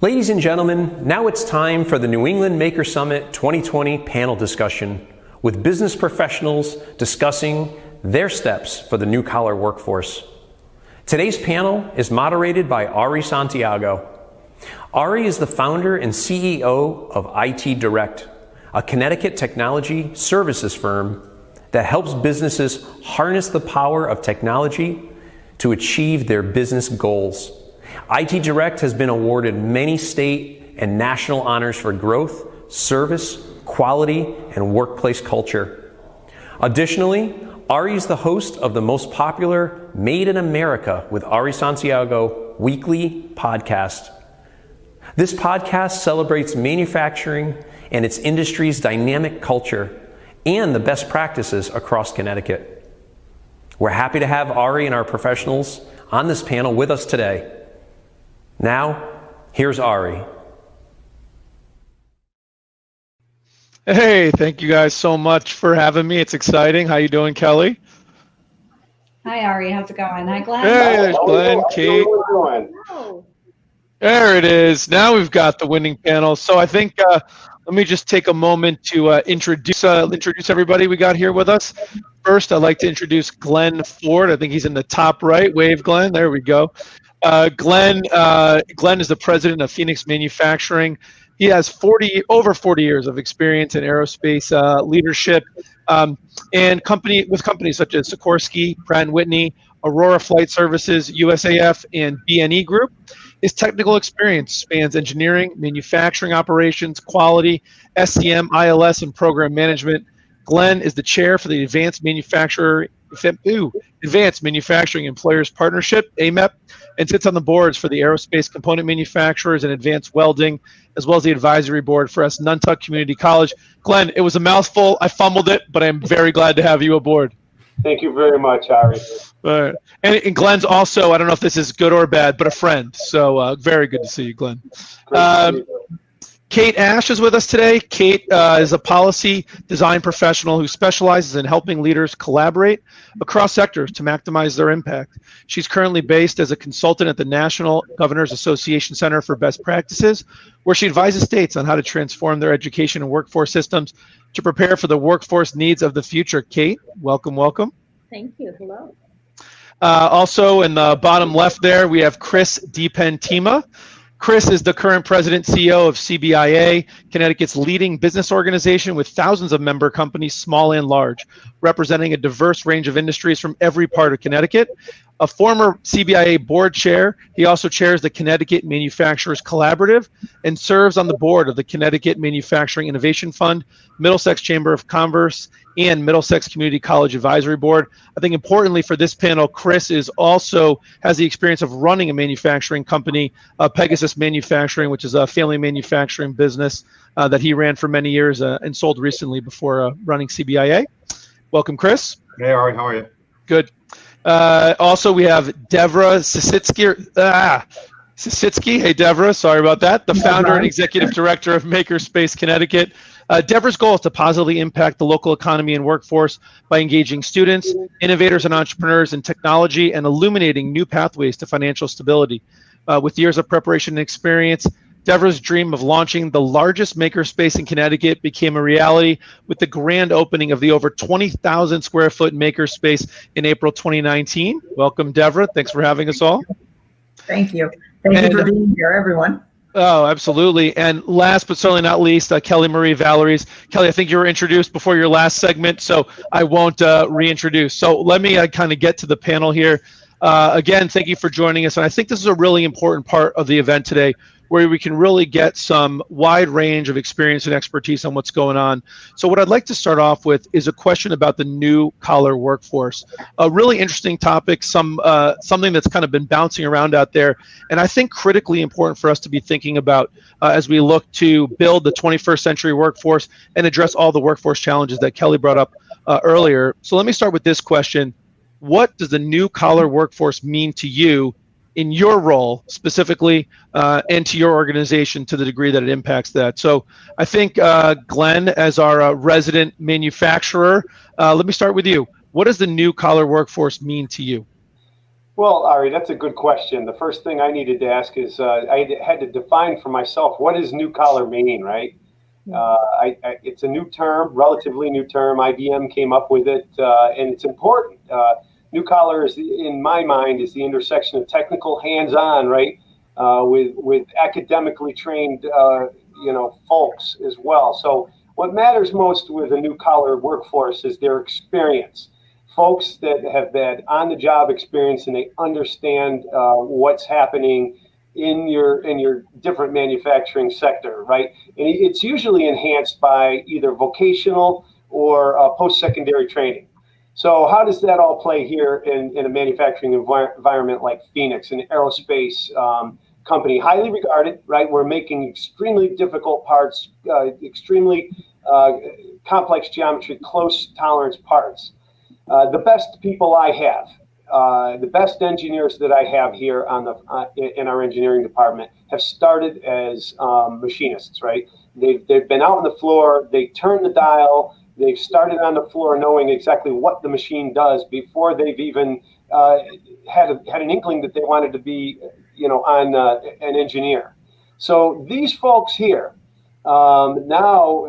Ladies and gentlemen, now it's time for the New England Maker Summit 2020 panel discussion with business professionals discussing their steps for the new collar workforce. Today's panel is moderated by Ari Santiago. Ari is the founder and CEO of IT Direct, a Connecticut technology services firm that helps businesses harness the power of technology to achieve their business goals. IT Direct has been awarded many state and national honors for growth, service, quality, and workplace culture. Additionally, Ari is the host of the most popular Made in America with Ari Santiago weekly podcast. This podcast celebrates manufacturing and its industry's dynamic culture and the best practices across Connecticut. We're happy to have Ari and our professionals on this panel with us today. Now, here's Ari. Hey, thank you guys so much for having me. It's exciting. How you doing, Kelly? Hi, Ari. How's it going? Hi, Glenn. Hey, there's Glenn, Kate. There it is. Now we've got the winning panel. So I think let me just take a moment to introduce everybody we got here with us. First, I'd like to introduce Glenn Ford. I think he's in the top right. Wave, Glenn. There we go. Glenn is the president of Phoenix Manufacturing. He has over 40 years of experience in aerospace leadership and companies such as Sikorsky, Pratt & Whitney, Aurora Flight Services, USAF, and BNE Group. His technical experience spans engineering, manufacturing operations, quality, SCM, ILS, and program management. Glenn is the chair for the Advanced Manufacturing Employers Partnership, AMEP, and sits on the boards for the Aerospace Component Manufacturers and Advanced Welding, as well as the advisory board for Nantucket Community College. Glenn, it was a mouthful. I fumbled it, but I'm very glad to have you aboard. Thank you very much, Ari. All right. And Glenn's also, I don't know if this is good or bad, but a friend. So very good to see you, Glenn. Kate Ash is with us today. Kate is a policy design professional who specializes in helping leaders collaborate across sectors to maximize their impact. She's currently based as a consultant at the National Governors Association Center for Best Practices, where she advises states on how to transform their education and workforce systems to prepare for the workforce needs of the future. Kate, welcome, welcome. Thank you. Hello. Also in the bottom left there, we have Chris DiPentima. Chris is the current president CEO of CBIA, Connecticut's leading business organization with thousands of member companies, small and large, representing a diverse range of industries from every part of Connecticut. A former CBIA board chair, he also chairs the Connecticut Manufacturers Collaborative and serves on the board of the Connecticut Manufacturing Innovation Fund, Middlesex Chamber of Commerce, and Middlesex Community College Advisory Board. I think importantly for this panel, Chris has the experience of running a manufacturing company, Pegasus Manufacturing, which is a family manufacturing business that he ran for many years and sold recently before running CBIA. Welcome, Chris. Hey, Ari, how are you? Good. Also, we have Devra Sisitsky. Hey, Devra, sorry about that. The founder and executive director of Makerspace Connecticut. Devra's goal is to positively impact the local economy and workforce by engaging students, innovators, and entrepreneurs in technology and illuminating new pathways to financial stability. With years of preparation and experience, Devra's dream of launching the largest makerspace in Connecticut became a reality with the grand opening of the over 20,000 square foot makerspace in April 2019. Welcome, Devra. Thanks for having us all. Thank you. Thank you for being here, everyone. Oh, absolutely. And last but certainly not least, Kelli-Marie Vallieres. Kelly, I think you were introduced before your last segment, so I won't reintroduce. So let me kind of get to the panel here. Again, thank you for joining us. And I think this is a really important part of the event today, where we can really get some wide range of experience and expertise on what's going on. So what I'd like to start off with is a question about the new collar workforce. A really interesting topic, something that's kind of been bouncing around out there, and I think critically important for us to be thinking about as we look to build the 21st century workforce and address all the workforce challenges that Kelly brought up earlier. So let me start with this question. What does the new collar workforce mean to you in your role specifically and to your organization to the degree that it impacts that? So I think Glenn, as our resident manufacturer, let me start with you. What does the new collar workforce mean to you? Well, Ari, that's a good question. The first thing I needed to ask is I had to define for myself, what does new collar mean, right? It's a new term, relatively new term. IBM came up with it, and it's important. New collar is, in my mind, is the intersection of technical, hands-on, right, with academically trained, folks as well. So what matters most with a new collar workforce is their experience. Folks that have had on-the-job experience and they understand what's happening in your different manufacturing sector, right? And it's usually enhanced by either vocational or post-secondary training. So how does that all play here in a manufacturing environment like Phoenix, an aerospace company, highly regarded, right? We're making extremely difficult parts, extremely complex geometry, close tolerance parts. The best people I have, the best engineers that I have here in our engineering department have started as machinists, right? They've been out on the floor, they turn the dial, they've started on the floor knowing exactly what the machine does before they've even had an inkling that they wanted to be, an engineer. So these folks here now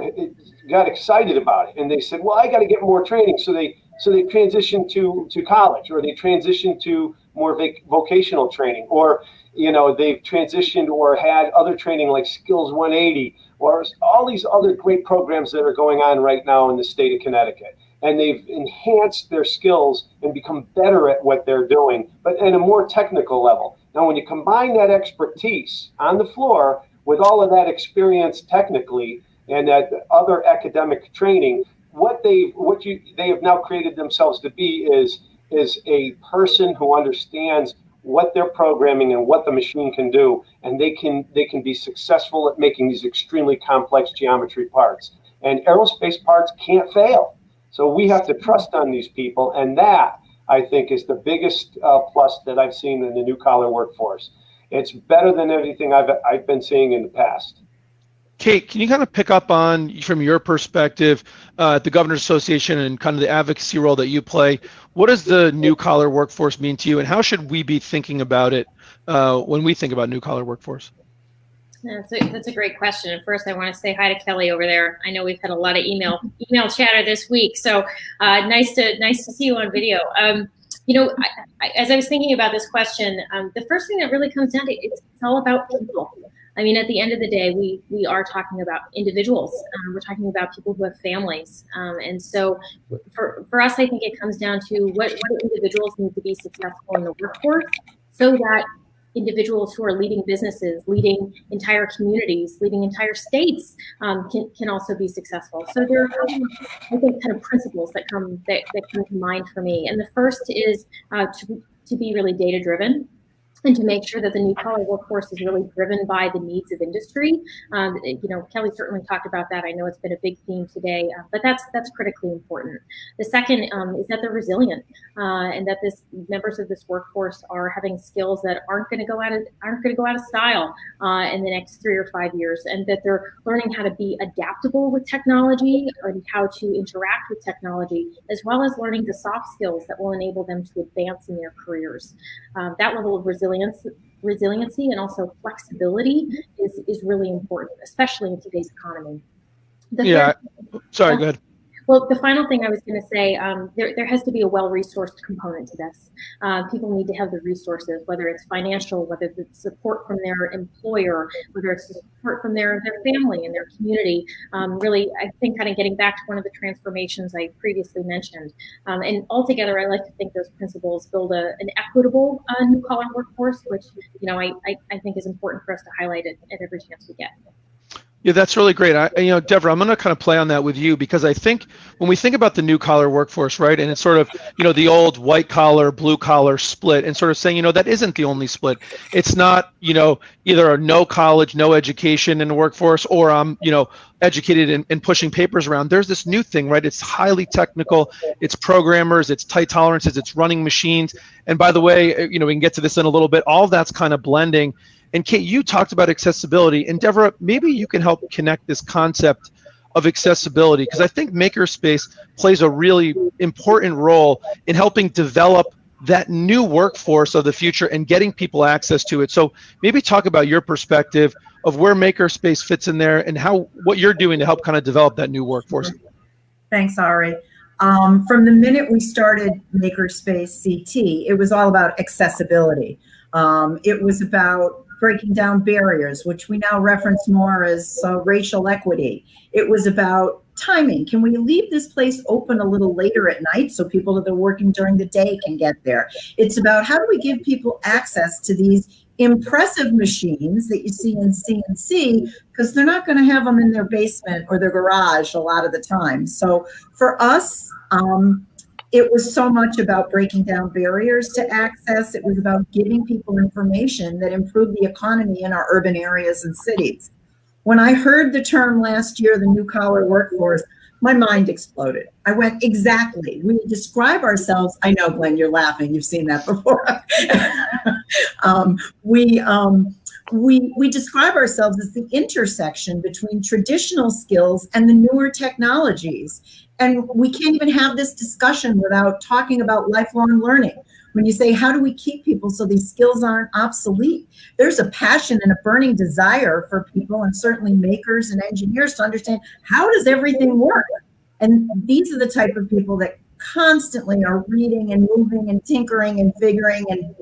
got excited about it, and they said, well, I got to get more training. So they transitioned to college, or they transitioned to more vocational training, or they've transitioned or had other training like Skills 180, or all these other great programs that are going on right now in the state of Connecticut. And they've enhanced their skills and become better at what they're doing, but at a more technical level. Now, when you combine that expertise on the floor with all of that experience technically and that other academic training, what they have now created themselves to be is a person who understands what they're programming and what the machine can do, and they can be successful at making these extremely complex geometry parts. And aerospace parts can't fail. So we have to trust on these people, and that, I think, is the biggest plus that I've seen in the new collar workforce. It's better than everything I've been seeing in the past. Kate, can you kind of pick up on, from your perspective, at the Governor's Association and kind of the advocacy role that you play, what does the new collar workforce mean to you, and how should we be thinking about it when we think about new collar workforce? That's a great question. And first, I want to say hi to Kelly over there. I know we've had a lot of email chatter this week, so nice to see you on video. As I was thinking about this question, the first thing that really comes down to it's all about people. I mean, at the end of the day, we are talking about individuals. We're talking about people who have families. And so for us, I think it comes down to what individuals need to be successful in the workforce so that individuals who are leading businesses, leading entire communities, leading entire states can also be successful. So there are, I think, kind of principles that come to mind for me. And the first is to be really data driven, and to make sure that the new collar workforce is really driven by the needs of industry. Kelly certainly talked about that. I know it's been a big theme today, but that's critically important. The second is that they're resilient, and that members of this workforce are having skills that aren't going to go out of style in the next 3 or 5 years, and that they're learning how to be adaptable with technology and how to interact with technology, as well as learning the soft skills that will enable them to advance in their careers. That level of resiliency and also flexibility is really important, especially in today's economy. Sorry, go ahead. Well, the final thing I was going to say, there has to be a well-resourced component to this. People need to have the resources, whether it's financial, whether it's support from their employer, whether it's support from their family and their community. Really, I think kind of getting back to one of the transformations I previously mentioned. And altogether, I like to think those principles build an equitable new collar workforce, which I think is important for us to highlight at every chance we get. Yeah, that's really great. Devra, I'm going to kind of play on that with you, because I think when we think about the new collar workforce, right, and it's sort of, the old white collar, blue collar split, and sort of saying, that isn't the only split. It's not, either a no college, no education in the workforce, or I'm, educated and pushing papers around. There's this new thing, right? It's highly technical. It's programmers, it's tight tolerances, it's running machines. And by the way, we can get to this in a little bit. All that's kind of blending. And Kate, you talked about accessibility, and Devra, maybe you can help connect this concept of accessibility, because I think Makerspace plays a really important role in helping develop that new workforce of the future and getting people access to it. So maybe talk about your perspective of where Makerspace fits in there and what you're doing to help kind of develop that new workforce. Thanks, Ari. From the minute we started MakerspaceCT, it was all about accessibility. It was about breaking down barriers, which we now reference more as racial equity. It was about timing. Can we leave this place open a little later at night so people that are working during the day can get there? It's about how do we give people access to these impressive machines that you see in CNC, because they're not going to have them in their basement or their garage a lot of the time. So for us, it was so much about breaking down barriers to access. It was about giving people information that improved the economy in our urban areas and cities. When I heard the term last year, the new collar workforce, my mind exploded. I went, exactly. We describe ourselves. I know, Glenn, you're laughing. You've seen that before. We describe ourselves as the intersection between traditional skills and the newer technologies. And we can't even have this discussion without talking about lifelong learning. When you say, how do we keep people so these skills aren't obsolete? There's a passion and a burning desire for people, and certainly makers and engineers, to understand, how does everything work? And these are the type of people that constantly are reading and moving and tinkering and figuring and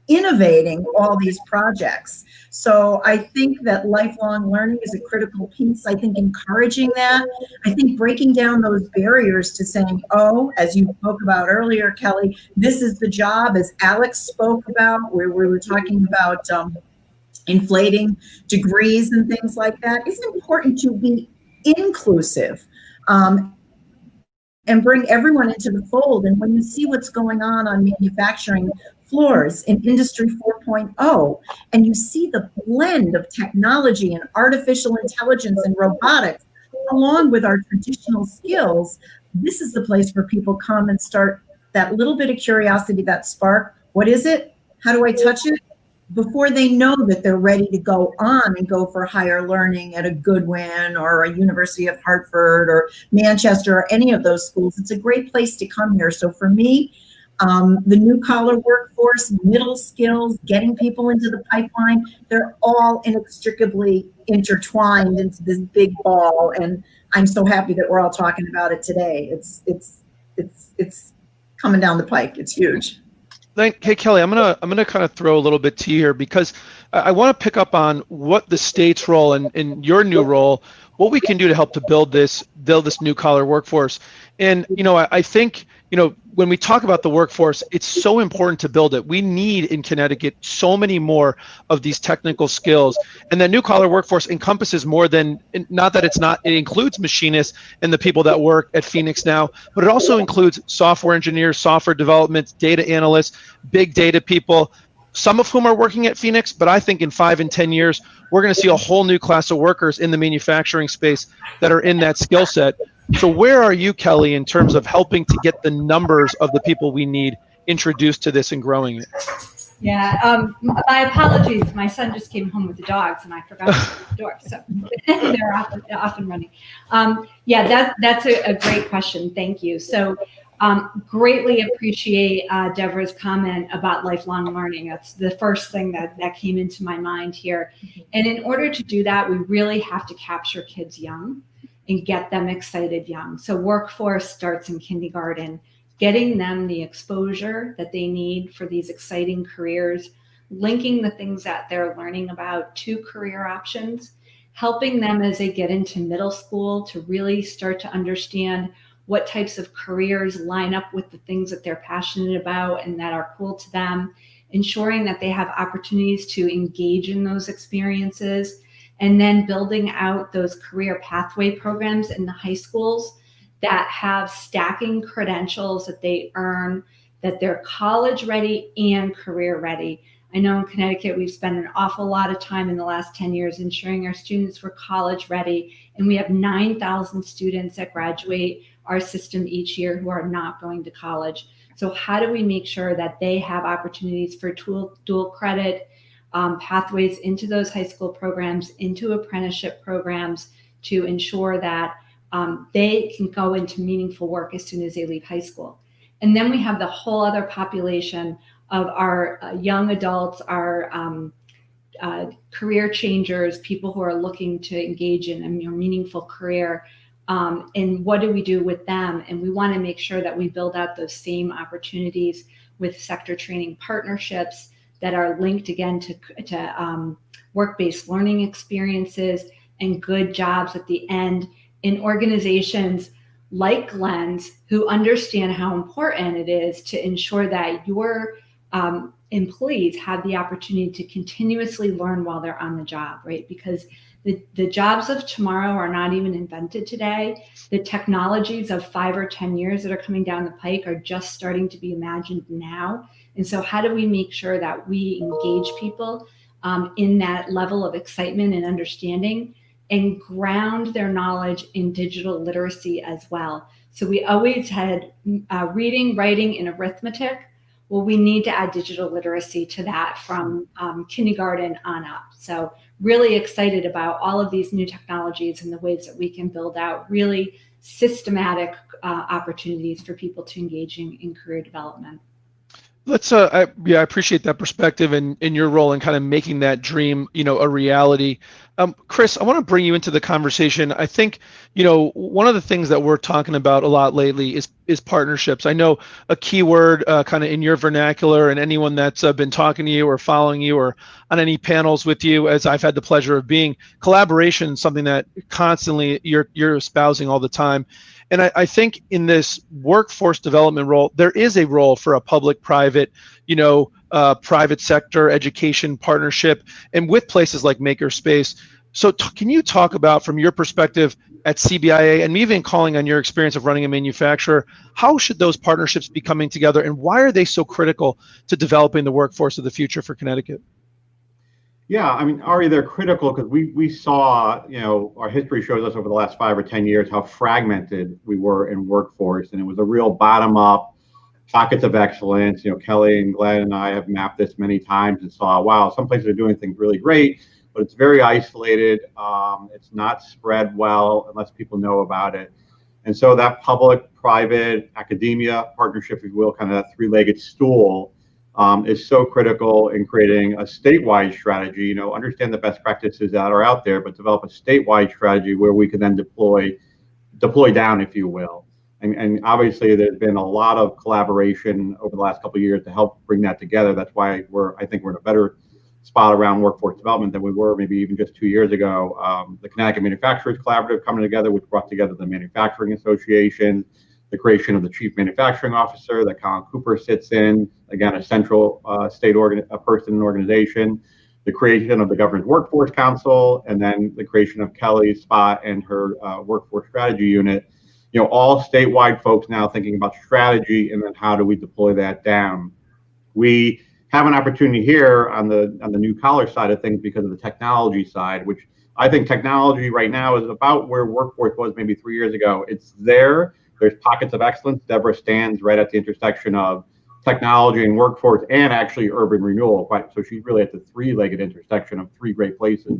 innovating all these projects. So I think that lifelong learning is a critical piece. I think encouraging that. I think breaking down those barriers to saying, oh, as you spoke about earlier, Kelly, this is the job, as Alex spoke about, where we were talking about inflating degrees and things like that. It's important to be inclusive and bring everyone into the fold. And when you see what's going on manufacturing floors in Industry 4.0, and you see the blend of technology and artificial intelligence and robotics, along with our traditional skills, this is the place where people come and start that little bit of curiosity, that spark. What is it? How do I touch it? Before they know that they're ready to go on and go for higher learning at a Goodwin or a University of Hartford or Manchester or any of those schools. It's a great place to come here. So for me, the new collar workforce, middle skills, getting people into the pipeline, they're all inextricably intertwined into this big ball. And I'm so happy that we're all talking about it today. It's coming down the pike. It's huge. Hey, Kelly, I'm gonna kind of throw a little bit to you here, because I want to pick up on what the state's role and your new role, what we can do to help to build this new collar workforce. And I think when we talk about the workforce, it's so important to build it. We need in Connecticut so many more of these technical skills, and the new collar workforce encompasses more than, not that it includes machinists and the people that work at Phoenix now, but it also includes software engineers, software development, data analysts, big data people, some of whom are working at Phoenix, but I think in 5 and 10 years, we're going to see a whole new class of workers in the manufacturing space that are in that skill set. So where are you, Kelly, in terms of helping to get the numbers of the people we need introduced to this and growing it? Yeah, my apologies. My son just came home with the dogs, and I forgot to open the door, so they're off and running. Yeah, that's a great question. Thank you. So greatly appreciate Devra's comment about lifelong learning. That's the first thing that came into my mind here. And in order to do that, we really have to capture kids young and get them excited young. So workforce starts in kindergarten, getting them the exposure that they need for these exciting careers, linking the things that they're learning about to career options, helping them as they get into middle school to really start to understand what types of careers line up with the things that they're passionate about and that are cool to them, ensuring that they have opportunities to engage in those experiences, and then building out those career pathway programs in the high schools that have stacking credentials that they earn, that they're college ready and career ready. I know in Connecticut, we've spent an awful lot of time in the last 10 years ensuring our students were college ready, and we have 9,000 students that graduate our system each year who are not going to college. So how do we make sure that they have opportunities for dual credit pathways into those high school programs, into apprenticeship programs, to ensure that they can go into meaningful work as soon as they leave high school? And then we have the whole other population of our young adults, our career changers, people who are looking to engage in a more meaningful career. And what do we do with them? And we want to make sure that we build out those same opportunities with sector training partnerships that are linked again to work-based learning experiences and good jobs at the end in organizations like Glenn's, who understand how important it is to ensure that your employees have the opportunity to continuously learn while they're on the job, right? Because the jobs of tomorrow are not even invented today. The technologies of 5 or 10 years that are coming down the pike are just starting to be imagined now. And so how do we make sure that we engage people in that level of excitement and understanding and ground their knowledge in digital literacy as well? So we always had reading, writing, and arithmetic. Well, we need to add digital literacy to that from kindergarten on up. So really excited about all of these new technologies and the ways that we can build out really systematic opportunities for people to engage in career development. Let's I appreciate that perspective and in your role in kind of making that dream, a reality. Chris, I want to bring you into the conversation. I think, one of the things that we're talking about a lot lately is partnerships. I know a key word kind of in your vernacular, and anyone that's been talking to you or following you or on any panels with you, as I've had the pleasure of being, collaboration is something that constantly you're espousing all the time. And I think in this workforce development role, there is a role for a public-private, private sector education partnership, and with places like Makerspace. So can you talk about, from your perspective at CBIA, and even calling on your experience of running a manufacturer, how should those partnerships be coming together, and why are they so critical to developing the workforce of the future for Connecticut? Yeah, I mean, Ari, they're critical because we saw, our history shows us over the last 5 or 10 years how fragmented we were in workforce, and it was a real bottom-up pockets of excellence. Kelly and Glenn and I have mapped this many times and saw, wow, some places are doing things really great, but it's very isolated. It's not spread well unless people know about it. And so that public-private academia partnership, if you will, kind of that three-legged stool, is so critical in creating a statewide strategy. Understand the best practices that are out there, but develop a statewide strategy where we can then deploy down, if you will. And obviously, there's been a lot of collaboration over the last couple of years to help bring that together. That's why I think we're in a better spot around workforce development than we were maybe even just 2 years ago. The Connecticut Manufacturers Collaborative coming together, which brought together the Manufacturing Association, the creation of the Chief Manufacturing Officer that Colin Cooper sits in, again, a central state person and organization, the creation of the Governor's Workforce Council, and then the creation of Kelly's spot and her workforce strategy unit. All statewide folks now thinking about strategy and then how do we deploy that down. We have an opportunity here on the new collar side of things because of the technology side, which I think technology right now is about where workforce was maybe 3 years ago. It's there. There's pockets of excellence. Devra stands right at the intersection of technology and workforce and actually urban renewal. So she's really at the three-legged intersection of three great places.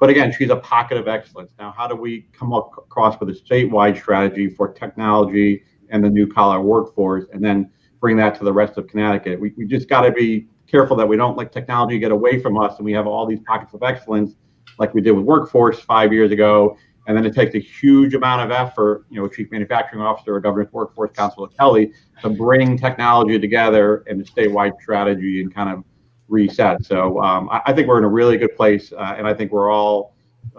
But again, she's a pocket of excellence. Now, how do we come across with a statewide strategy for technology and the new collar workforce and then bring that to the rest of Connecticut? We just got to be careful that we don't let technology get away from us and we have all these pockets of excellence like we did with workforce 5 years ago. And then it takes a huge amount of effort, Chief Manufacturing Officer or Governor's Workforce Council at Kelly to bring technology together in a statewide strategy and kind of reset. So I think we're in a really good place. And I think we're all,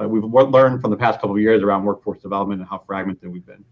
we've learned from the past couple of years around workforce development and how fragmented we've been.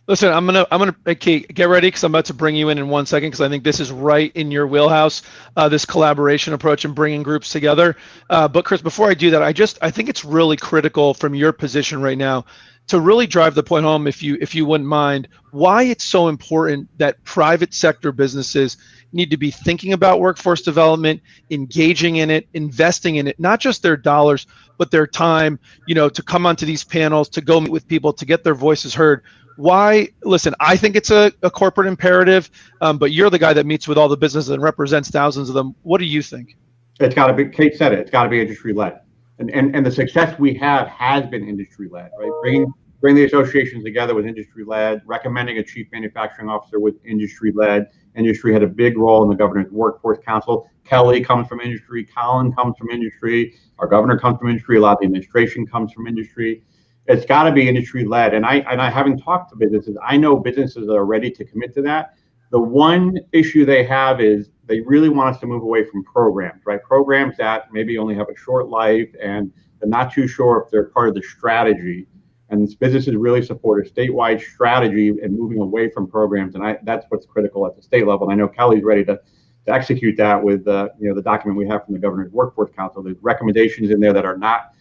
Listen, I'm gonna Kate, get ready because I'm about to bring you in 1 second because I think this is right in your wheelhouse, this collaboration approach and bringing groups together. But Chris, before I do that, I think it's really critical from your position right now to really drive the point home, if you wouldn't mind, why it's so important that private sector businesses need to be thinking about workforce development, engaging in it, investing in it, not just their dollars, but their time, to come onto these panels, to go meet with people, to get their voices heard. Why? Listen, I think it's a corporate imperative, but you're the guy that meets with all the businesses and represents thousands of them. What do you think? It's got to be, Kate said it, it's got to be industry-led. And the success we have has been industry-led, right? bring the associations together with industry-led, recommending a chief manufacturing officer with industry-led. Industry had a big role in the governor's workforce council. Kelly comes from industry, Colin comes from industry, our governor comes from industry, a lot of the administration comes from industry. It's got to be industry-led. And I haven't talked to businesses. I know businesses that are ready to commit to that. The one issue they have is they really want us to move away from programs, right? Programs that maybe only have a short life and they're not too sure if they're part of the strategy. And businesses really support a statewide strategy and moving away from programs. And that's what's critical at the state level. And I know Kelly's ready to execute that with the document we have from the Governor's Workforce Council. There's recommendations in there that are not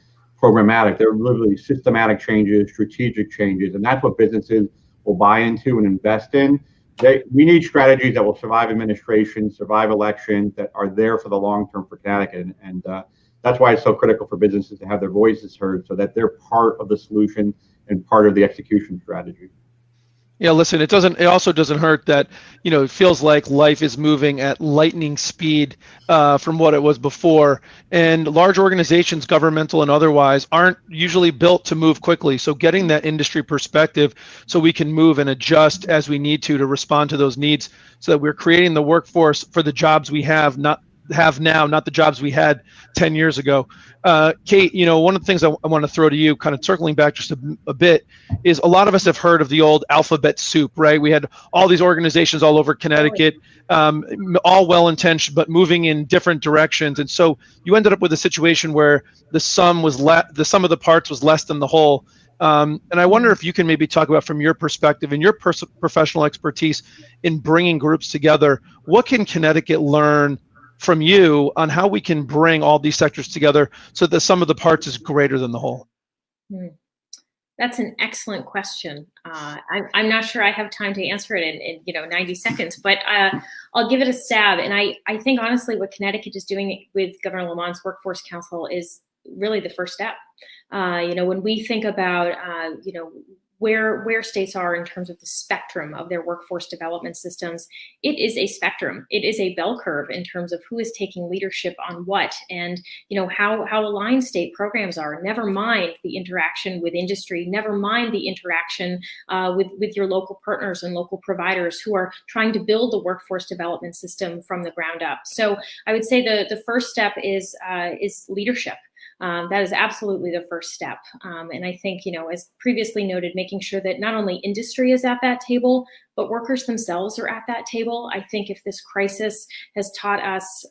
programmatic. They're literally systematic changes, strategic changes. And that's what businesses will buy into and invest in. We need strategies that will survive administration, survive elections, that are there for the long term for Connecticut. And that's why it's so critical for businesses to have their voices heard so that they're part of the solution and part of the execution strategy. Yeah, listen, it also doesn't hurt that, it feels like life is moving at lightning speed from what it was before. And large organizations, governmental and otherwise, aren't usually built to move quickly. So getting that industry perspective so we can move and adjust as we need to respond to those needs so that we're creating the workforce for the jobs we have now, not the jobs we had 10 years ago. Kate, one of the things I want to throw to you, kind of circling back just a bit, is a lot of us have heard of the old alphabet soup, right? We had all these organizations all over Connecticut, all well-intentioned, but moving in different directions. And so you ended up with a situation where the sum of the parts was less than the whole. And I wonder if you can maybe talk about, from your perspective and your professional expertise in bringing groups together, what can Connecticut learn from you on how we can bring all these sectors together so that the sum of the parts is greater than the whole? That's an excellent question. I'm not sure I have time to answer it in 90 seconds, but I'll give it a stab. And I think honestly what Connecticut is doing with Governor Lamont's Workforce Council is really the first step. When we think about where states are in terms of the spectrum of their workforce development systems, it is a spectrum. It is a bell curve in terms of who is taking leadership on what, and how aligned state programs are. Never mind the interaction with industry. Never mind the interaction with your local partners and local providers who are trying to build the workforce development system from the ground up. So I would say the first step is leadership. That is absolutely the first step. And I think, as previously noted, making sure that not only industry is at that table, but workers themselves are at that table. I think if this crisis has taught us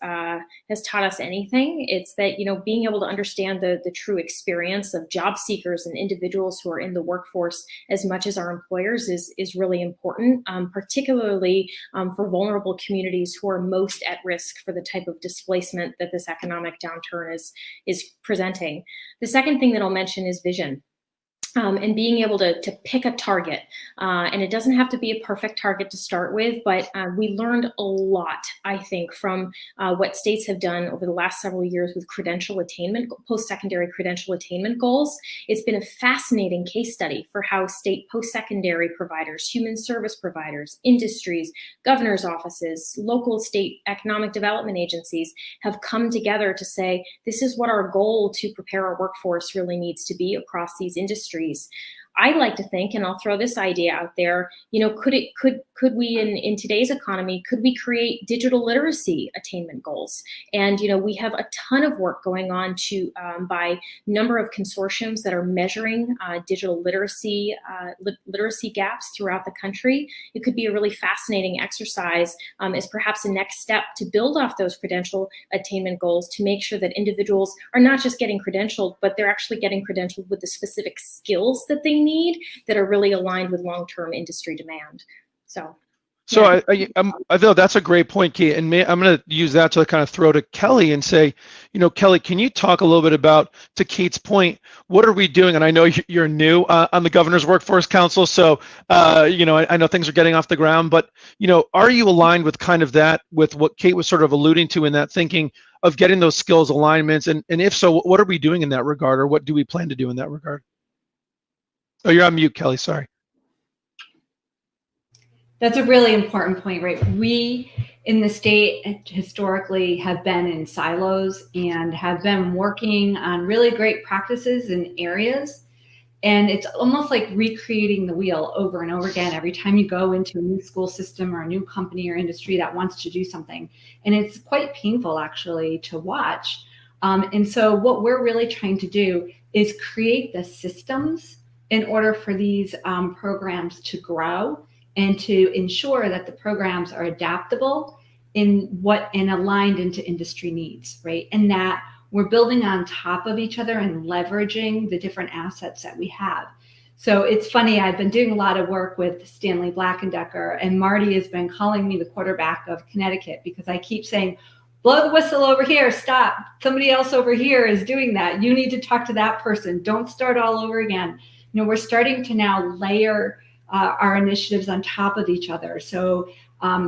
anything, it's that, being able to understand the true experience of job seekers and individuals who are in the workforce as much as our employers is really important, particularly for vulnerable communities who are most at risk for the type of displacement that this economic downturn is presenting. The second thing that I'll mention is vision. And being able to pick a target. And it doesn't have to be a perfect target to start with, but we learned a lot, I think, from what states have done over the last several years with credential attainment, post-secondary credential attainment goals. It's been a fascinating case study for how state post-secondary providers, human service providers, industries, governor's offices, local state economic development agencies have come together to say, this is what our goal to prepare our workforce really needs to be across these industries. I like to think, and I'll throw this idea out there, could we in today's economy, could we create digital literacy attainment goals? And, we have a ton of work going on by number of consortiums that are measuring digital literacy gaps throughout the country. It could be a really fascinating exercise as perhaps a next step to build off those credential attainment goals to make sure that individuals are not just getting credentialed, but they're actually getting credentialed with the specific skills that they need that are really aligned with long-term industry demand. So yeah. I feel that's a great point, Kate, and I'm going to use that to kind of throw to Kelly and say, Kelly, can you talk a little bit about, to Kate's point, what are we doing? And I know you're new on the Governor's Workforce Council, so I know things are getting off the ground, but are you aligned with kind of that, with what Kate was sort of alluding to in that thinking of getting those skills alignments, and if so, what are we doing in that regard, or what do we plan to do in that regard? Oh, you're on mute, Kelly, sorry. That's a really important point, right? We in the state historically have been in silos and have been working on really great practices in areas And it's almost like recreating the wheel over and over again every time you go into a new school system or a new company or industry that wants to do something. And it's quite painful, actually, to watch. And so what we're really trying to do is create the systems in order for these programs to grow and to ensure that the programs are adaptable and aligned into industry needs, right? And that we're building on top of each other and leveraging the different assets that we have. So it's funny, I've been doing a lot of work with Stanley Black & Decker, and Marty has been calling me the quarterback of Connecticut because I keep saying, blow the whistle over here, stop. Somebody else over here is doing that. You need to talk to that person. Don't start all over again. You know, we're starting to now layer our initiatives on top of each other. So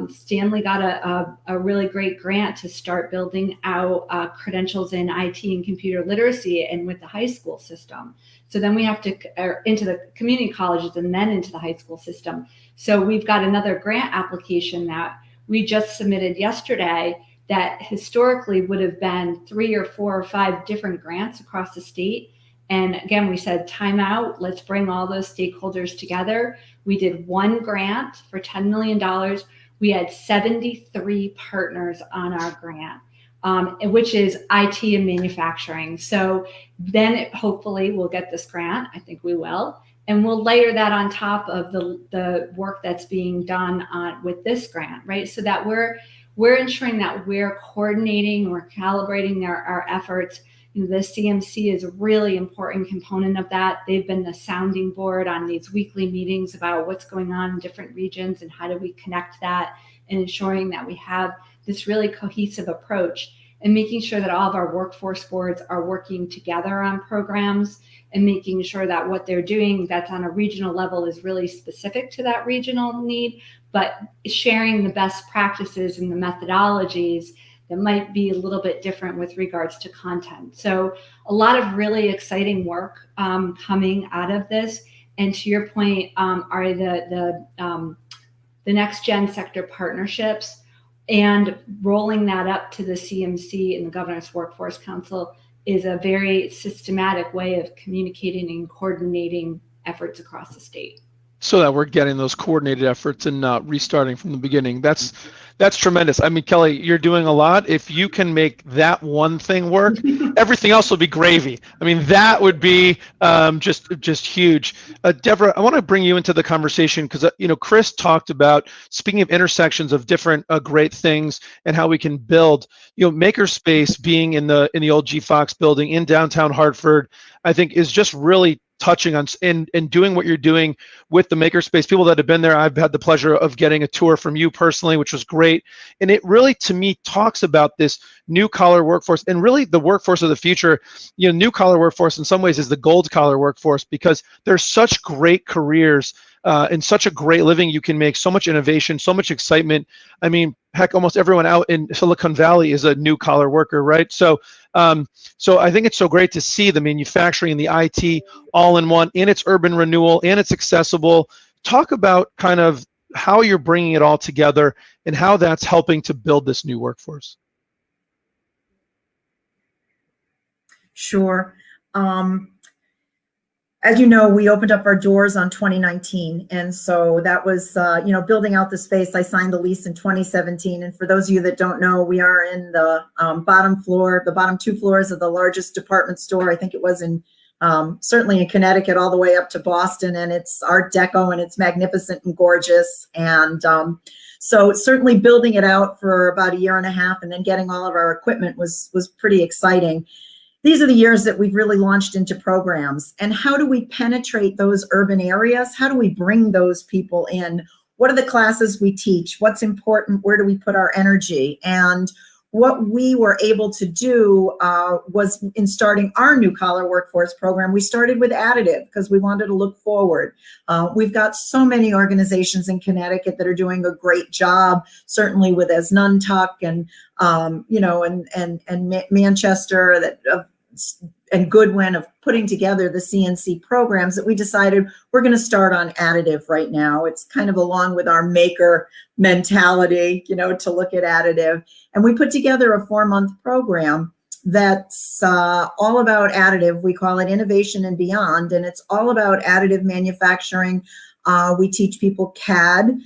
Stanley got a really great grant to start building out credentials in IT and computer literacy and with the high school system. So then we have to into the community colleges and then into the high school system. So we've got another grant application that we just submitted yesterday that historically would have been 3 or 4 or 5 different grants across the state. And again, we said, time out, let's bring all those stakeholders together. We did one grant for $10 million. We had 73 partners on our grant, which is IT and manufacturing. So then hopefully we'll get this grant. I think we will. And we'll layer that on top of the work that's being done with this grant, right? So that we're ensuring that we're coordinating, we're calibrating our efforts. You know, the CMC is a really important component of that. They've been the sounding board on these weekly meetings about what's going on in different regions and how do we connect that, and ensuring that we have this really cohesive approach and making sure that all of our workforce boards are working together on programs and making sure that what they're doing that's on a regional level is really specific to that regional need, but sharing the best practices and the methodologies that might be a little bit different with regards to content. So a lot of really exciting work coming out of this. And to your point, are the next gen sector partnerships and rolling that up to the CMC and the Governor's Workforce Council is a very systematic way of communicating and coordinating efforts across the state. So that we're getting those coordinated efforts and not restarting from the beginning. That's tremendous. I mean, Kelly, you're doing a lot. If you can make that one thing work, everything else will be gravy. I mean, that would be just huge. Devra, I want to bring you into the conversation because Chris talked about, speaking of intersections of different great things and how we can build. Makerspace being in the old G Fox building in downtown Hartford, I think is just really touching on and doing what you're doing with the Makerspace. People that have been there, I've had the pleasure of getting a tour from you personally, which was great. And it really, to me, talks about this new collar workforce and really the workforce of the future. New collar workforce in some ways is the gold collar workforce because there's such great careers and such a great living you can make, so much innovation, so much excitement. I mean, heck, almost everyone out in Silicon Valley is a new collar worker, right? So I think it's so great to see the manufacturing and the IT all in one, and it's urban renewal, and it's accessible. Talk about kind of how you're bringing it all together and how that's helping to build this new workforce. Sure. As you know, we opened up our doors on 2019. And so that was, building out the space. I signed the lease in 2017. And for those of you that don't know, we are in the bottom floor, the bottom 2 floors of the largest department store. I think it was certainly in Connecticut, all the way up to Boston. And it's Art Deco and it's magnificent and gorgeous. And so certainly building it out for about 1.5 years and then getting all of our equipment was pretty exciting. These are the years that we've really launched into programs. And how do we penetrate those urban areas? How do we bring those people in? What are the classes we teach? What's important? Where do we put our energy? And what we were able to do was in starting our new collar workforce program, we started with additive because we wanted to look forward. We've got so many organizations in Connecticut that are doing a great job, certainly with as Nuntuck and Manchester and Goodwin of putting together the CNC programs that we decided we're going to start on additive right now. It's kind of along with our maker mentality, to look at additive. And we put together a 4-month program that's all about additive. We call it Innovation and Beyond, and it's all about additive manufacturing. We teach people CAD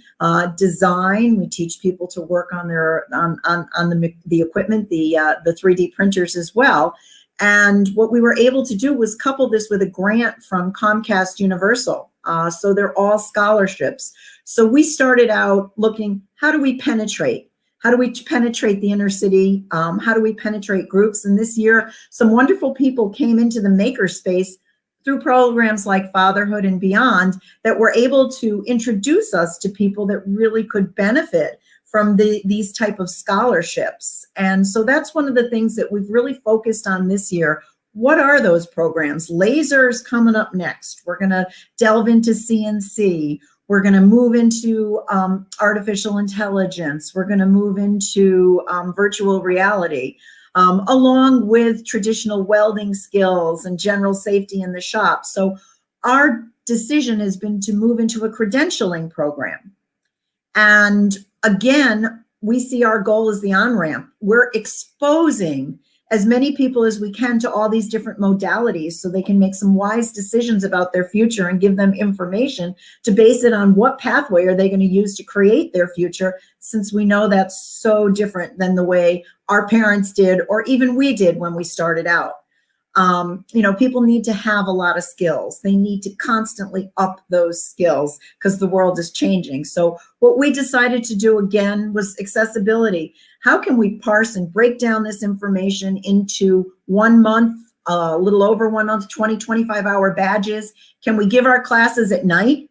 design. We teach people to work on their the equipment, the 3D printers as well. And what we were able to do was couple this with a grant from Comcast Universal. So they're all scholarships. So we started out looking, how do we penetrate? How do we penetrate the inner city? How do we penetrate groups? And this year, some wonderful people came into the makerspace through programs like Fatherhood and Beyond that were able to introduce us to people that really could benefit from these type of scholarships. And so that's one of the things that we've really focused on this year. What are those programs? Lasers coming up next. We're going to delve into CNC. We're going to move into artificial intelligence. We're going to move into virtual reality, along with traditional welding skills and general safety in the shop. So our decision has been to move into a credentialing program. And again, we see our goal as the on-ramp. We're exposing as many people as we can to all these different modalities so they can make some wise decisions about their future and give them information to base it on what pathway are they going to use to create their future, since we know that's so different than the way our parents did or even we did when we started out. People need to have a lot of skills. They need to constantly up those skills because the world is changing. So what we decided to do again was accessibility. How can we parse and break down this information into 1 month, a little over 1 month, 20, 25-hour badges? Can we give our classes at night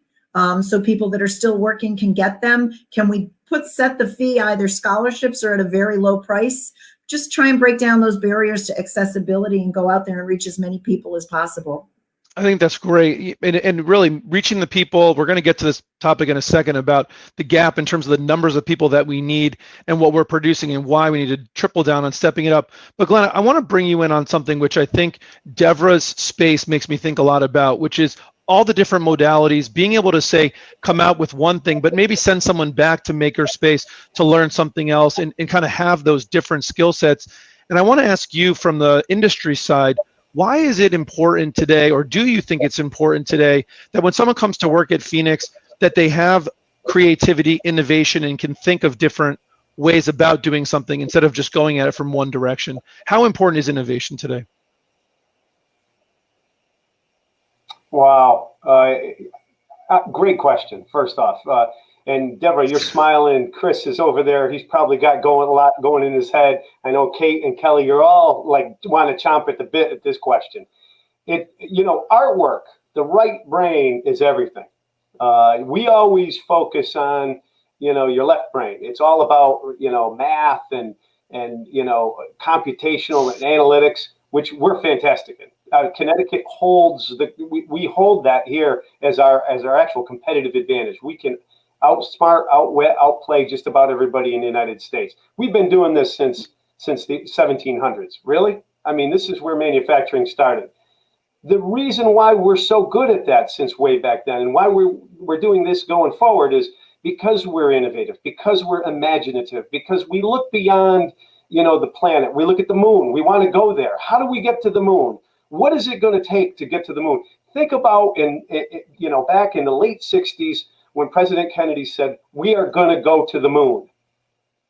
so people that are still working can get them? Can we set the fee either scholarships or at a very low price? Just try and break down those barriers to accessibility and go out there and reach as many people as possible. I think that's great. And really reaching the people, we're going to get to this topic in a second about the gap in terms of the numbers of people that we need and what we're producing and why we need to triple down on stepping it up. But Glenn, I want to bring you in on something which I think Devra's space makes me think a lot about, which is all the different modalities, being able to say, come out with one thing, but maybe send someone back to Makerspace to learn something else and kind of have those different skill sets. And I want to ask you from the industry side, why is it important today, or do you think it's important today, that when someone comes to work at Phoenix, that they have creativity, innovation, and can think of different ways about doing something instead of just going at it from one direction? How important is innovation today? Wow. Great question, first off. And Devra, you're smiling. Chris is over there. He's probably got a lot going in his head. I know Kate and Kelly, you're all like want to chomp at the bit at this question. Artwork, the right brain is everything. We always focus on, your left brain. It's all about, math and computational and analytics, which we're fantastic in. Connecticut holds we hold that here as our actual competitive advantage. We can outsmart, outwit, outplay just about everybody in the United States. We've been doing this since the 1700s. Really? I mean, this is where manufacturing started. The reason why we're so good at that since way back then, and why we're doing this going forward, is because we're innovative, because we're imaginative, because we look beyond, the planet. We look at the moon. We want to go there. How do we get to the moon? What is it going to take to get to the moon? Think about back in the late 60s when President Kennedy said, we are going to go to the moon.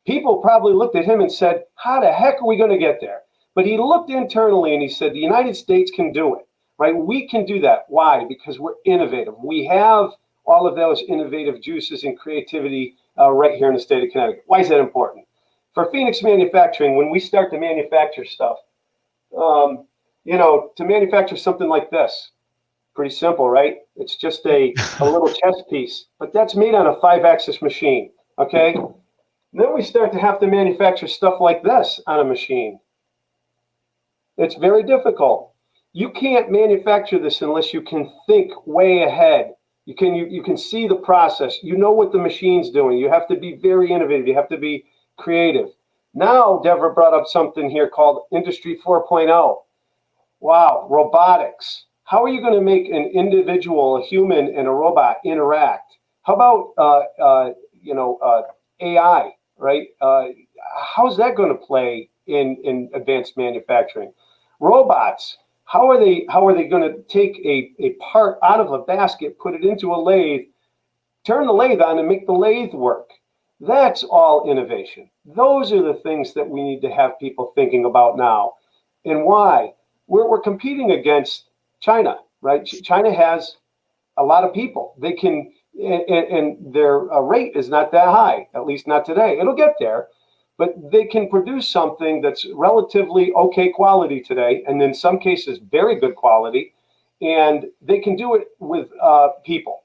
People probably looked at him and said, how the heck are we going to get there? But he looked internally and he said, the United States can do it, right? We can do that. Why? Because we're innovative. We have all of those innovative juices and creativity right here in the state of Connecticut. Why is that important? For Phoenix Manufacturing, when we start to manufacture stuff, to manufacture something like this, pretty simple, right? It's just a little chess piece, but that's made on a 5-axis machine, okay? Then we start to have to manufacture stuff like this on a machine. It's very difficult. You can't manufacture this unless you can think way ahead. You can see the process. You know what the machine's doing. You have to be very innovative. You have to be creative. Now, Devra brought up something here called Industry 4.0. Wow, robotics. How are you going to make an individual, a human, and a robot interact? How about AI, right? How's that going to play in advanced manufacturing. Robots, how are they going to take a part out of a basket, put it into a lathe, turn the lathe on and make the lathe work? That's all innovation. Those are the things that we need to have people thinking about now. And why? We're competing against China, right? China has a lot of people. They can, and their rate is not that high, at least not today. It'll get there, but they can produce something that's relatively okay quality today, and in some cases, very good quality, and they can do it with people.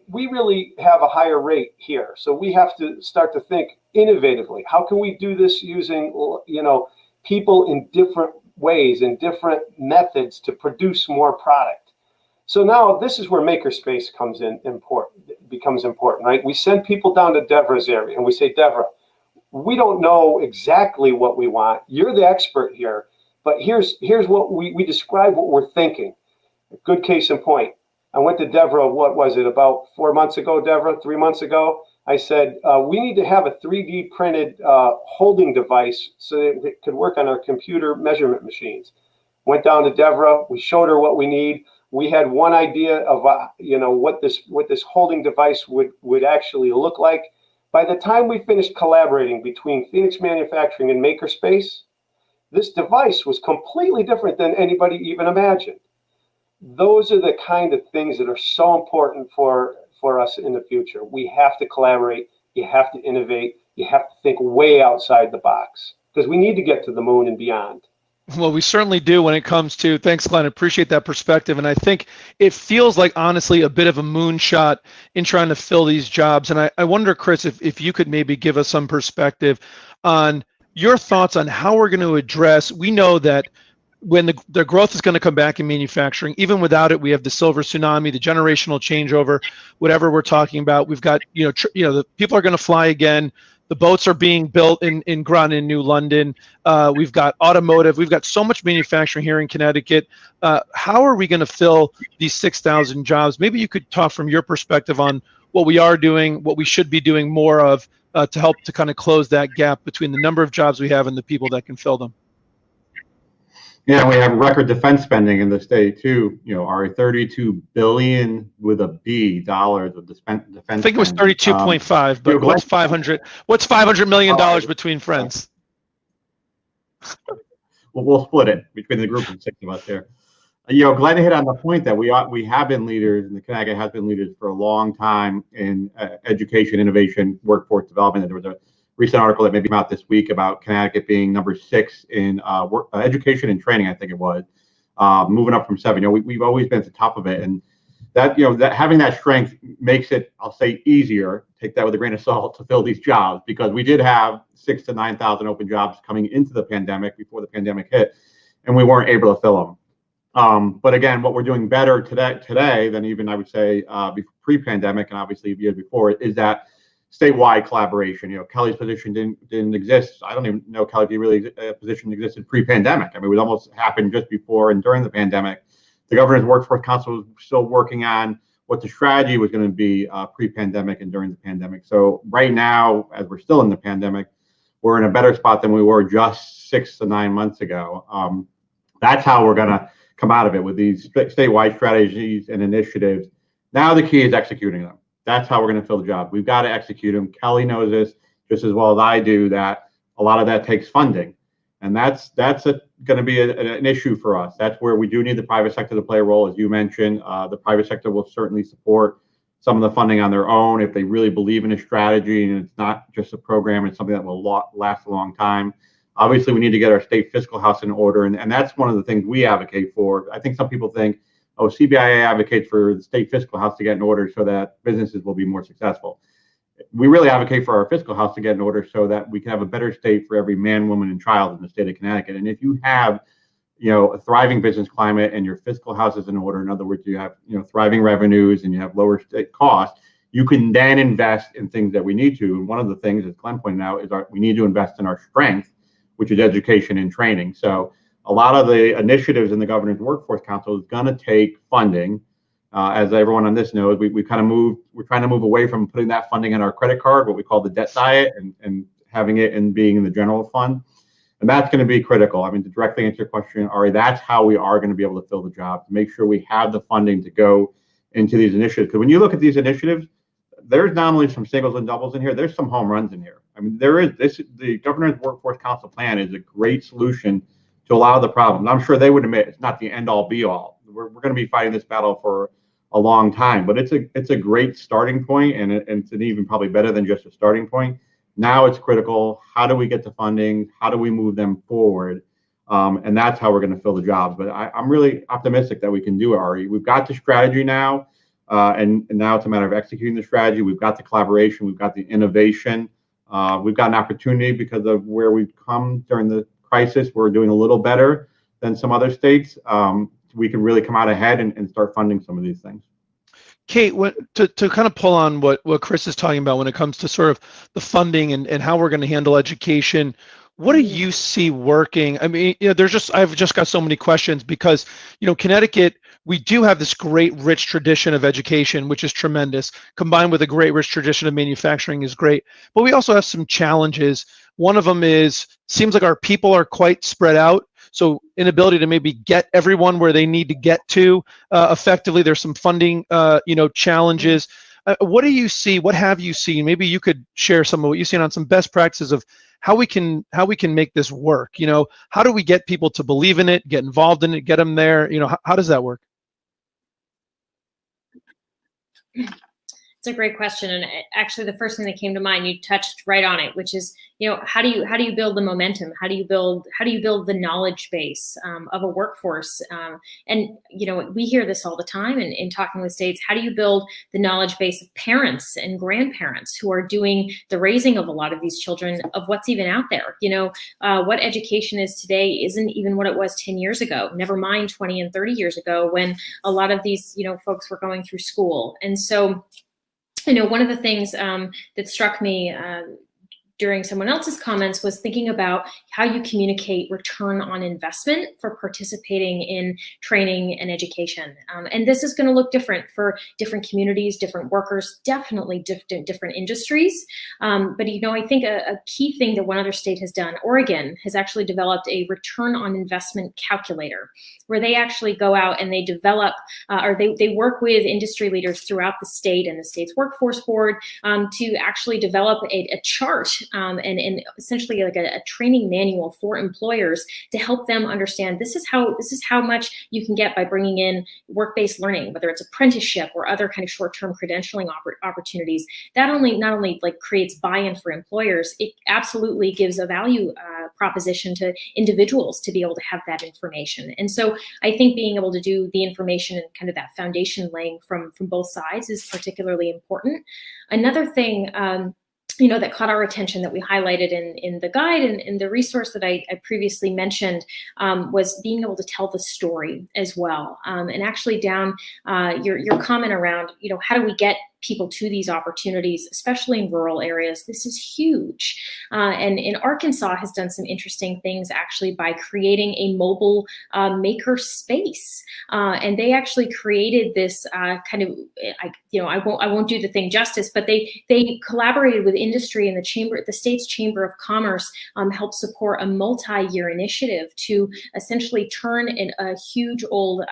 We really have a higher rate here, so we have to start to think innovatively. How can we do this using, people in different ways and different methods to produce more product? So now this is where Makerspace becomes important, right? We send people down to Devra's area and we say, Devra, we don't know exactly what we want. You're the expert here, but here's what we describe what we're thinking. A good case in point. I went to Devra, what was it, about 4 months ago, Devra, 3 months ago? I said, we need to have a 3D printed holding device so that it could work on our computer measurement machines. Went down to Devra, we showed her what we need. We had one idea of what this holding device would actually look like. By the time we finished collaborating between Phoenix Manufacturing and Makerspace, this device was completely different than anybody even imagined. Those are the kind of things that are so important for us in the future. We have to collaborate. You have to innovate. You have to think way outside the box because we need to get to the moon and beyond. Well, we certainly do when it comes to, thanks, Glenn, I appreciate that perspective. And I think it feels like, honestly, a bit of a moonshot in trying to fill these jobs. And I wonder, Chris, if you could maybe give us some perspective on your thoughts on how we're going to address, we know that when the growth is going to come back in manufacturing, even without it, we have the silver tsunami, the generational changeover, whatever we're talking about. We've got, the people are going to fly again. The boats are being built in Grun in New London. We've got automotive. We've got so much manufacturing here in Connecticut. How are we going to fill these 6,000 jobs? Maybe you could talk from your perspective on what we are doing, what we should be doing more of to help to kind of close that gap between the number of jobs we have and the people that can fill them. Yeah, we have record defense spending in the state too. Our $32 billion with a B dollars of defense. I think it was 32.5, but what's 500? What's $500 million between friends? Well, we'll split it between the group of 6 of us here. Glenn hit on the point that we have been leaders, and the Connecticut has been leaders for a long time in education, innovation, workforce development. There was a recent article that maybe came out this week about Connecticut being number 6 in education and training, I think it was, moving up from 7. We've always been at the top of it, and that that having that strength makes it, I'll say, easier. Take that with a grain of salt to fill these jobs, because we did have 6,000 to 9,000 open jobs coming into the pandemic before the pandemic hit, and we weren't able to fill them. But again, what we're doing better today than even I would say pre-pandemic, and obviously the year before, is that statewide collaboration. Kelly's position didn't exist. I don't even know, Kelly, if you really position existed pre-pandemic. I mean, it almost happened just before and during the pandemic. The Governor's Workforce Council was still working on what the strategy was going to be pre-pandemic and during the pandemic. So right now, as we're still in the pandemic, we're in a better spot than we were just 6 to 9 months ago. That's how we're going to come out of it, with these statewide strategies and initiatives. Now the key is executing them. That's how we're going to fill the job. We've got to execute them. Kelly knows this just as well as I do, that a lot of that takes funding. And that's going to be an issue for us. That's where we do need the private sector to play a role. As you mentioned, the private sector will certainly support some of the funding on their own if they really believe in a strategy and it's not just a program, it's something that will last a long time. Obviously, we need to get our state fiscal house in order. And that's one of the things we advocate for. I think some people think, oh, CBIA advocates for the state fiscal house to get in order so that businesses will be more successful. We really advocate for our fiscal house to get in order so that we can have a better state for every man, woman, and child in the state of Connecticut. And if you have, a thriving business climate and your fiscal house is in order, in other words, you have, thriving revenues and you have lower state costs, you can then invest in things that we need to. And one of the things, as Glenn pointed out, is we need to invest in our strength, which is education and training. So a lot of the initiatives in the Governor's Workforce Council is going to take funding. As everyone on this knows, we're trying to move away from putting that funding in our credit card, what we call the debt diet, and having it and being in the general fund. And that's going to be critical. I mean, to directly answer your question, Ari, that's how we are going to be able to fill the jobs, make sure we have the funding to go into these initiatives. Because when you look at these initiatives, there's not only some singles and doubles in here, there's some home runs in here. I mean, the Governor's Workforce Council plan is a great solution to a lot of the problems. I'm sure they would admit it's not the end all be all. We're going to be fighting this battle for a long time, but it's a great starting point, and it's an even probably better than just a starting point. Now it's critical. How do we get the funding? How do we move them forward? And that's how we're going to fill the jobs. But I'm really optimistic that we can do it, Ari. We've got the strategy now, and now it's a matter of executing the strategy. We've got the collaboration. We've got the innovation. We've got an opportunity because of where we've come during the crisis. We're doing a little better than some other states. We can really come out ahead and start funding some of these things. Kate, to kind of pull on what Chris is talking about when it comes to sort of the funding and how we're going to handle education, what do you see working? I mean, I've just got so many questions because, Connecticut, we do have this great rich tradition of education, which is tremendous, combined with a great rich tradition of manufacturing is great. But we also have some challenges. One of them seems like our people are quite spread out. So inability to maybe get everyone where they need to get to effectively. There's some funding, challenges. What do you see? What have you seen? Maybe you could share some of what you've seen on some best practices of how we can make this work. How do we get people to believe in it, get involved in it, get them there? How does that work? It's a great question, and actually, the first thing that came to mind, you touched right on it, which is, how do you build the momentum? How do you build the knowledge base of a workforce? And we hear this all the time in talking with states. How do you build the knowledge base of parents and grandparents who are doing the raising of a lot of these children, of what's even out there? What education is today isn't even what it was 10 years ago. Never mind 20 and 30 years ago when a lot of these folks were going through school. And so, one of the things that struck me during someone else's comments was thinking about how you communicate return on investment for participating in training and education. And this is going to look different for different communities, different workers, definitely different industries. But I think a key thing that one other state has done, Oregon, has actually developed a return on investment calculator, where they actually go out and they develop, or they work with industry leaders throughout the state and the state's workforce board to actually develop a chart and essentially like a training manual for employers to help them understand this is how much you can get by bringing in work-based learning, whether it's apprenticeship or other kind of short-term credentialing opportunities. That not only like creates buy-in for employers, it absolutely gives a value proposition to individuals to be able to have that information. And so I think being able to do the information and kind of that foundation laying from both sides is particularly important. Another thing that caught our attention that we highlighted in the guide and the resource that I previously mentioned was being able to tell the story as well. And actually down your comment around, how do we get people to these opportunities, especially in rural areas? This is huge. And in Arkansas has done some interesting things actually by creating a mobile maker space. And they actually created this kind of, I won't do the thing justice, but they collaborated with industry and the state's Chamber of Commerce helped support a multi-year initiative to essentially turn a huge old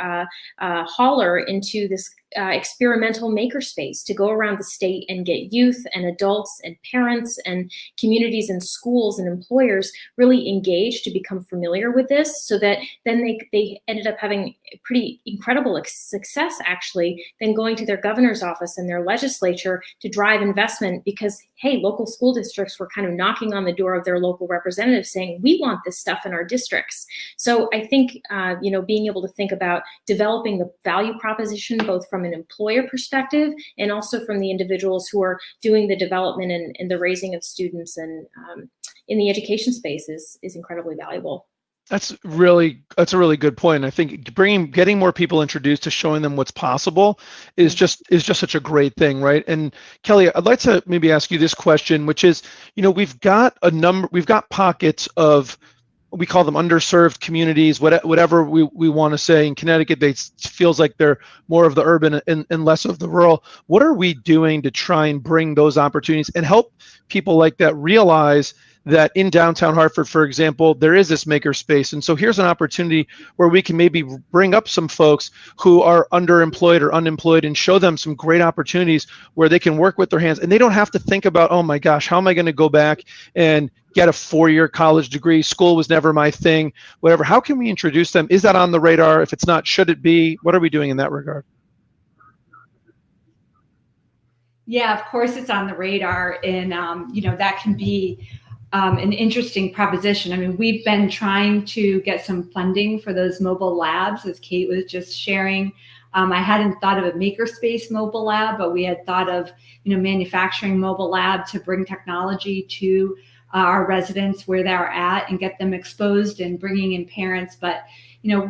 hauler into this experimental makerspace to go around the state and get youth and adults and parents and communities and schools and employers really engaged to become familiar with this, so that then they ended up having pretty incredible success actually then going to their governor's office and their legislature to drive investment, because hey, local school districts were kind of knocking on the door of their local representatives saying, we want this stuff in our districts. So I think being able to think about developing the value proposition both from an employer perspective and also from the individuals who are doing the development and the raising of students and in the education space is incredibly valuable. That's a really good point. I think getting more people introduced to showing them what's possible is just such a great thing, right? And Kelly, I'd like to maybe ask you this question, which is, we've got pockets of, we call them underserved communities, whatever we want to say. In Connecticut, it feels like they're more of the urban and less of the rural. What are we doing to try and bring those opportunities and help people like that realize that in downtown Hartford, for example, there is this makerspace. And so here's an opportunity where we can maybe bring up some folks who are underemployed or unemployed and show them some great opportunities where they can work with their hands. And they don't have to think about, oh my gosh, how am I going to go back and get a 4-year college degree? School was never my thing, whatever. How can we introduce them? Is that on the radar? If it's not, should it be? What are we doing in that regard? Yeah, of course it's on the radar, and that can be an interesting proposition. I mean, we've been trying to get some funding for those mobile labs, as Kate was just sharing. I hadn't thought of a makerspace mobile lab, but we had thought of manufacturing mobile lab to bring technology to our residents where they're at and get them exposed and bringing in parents. But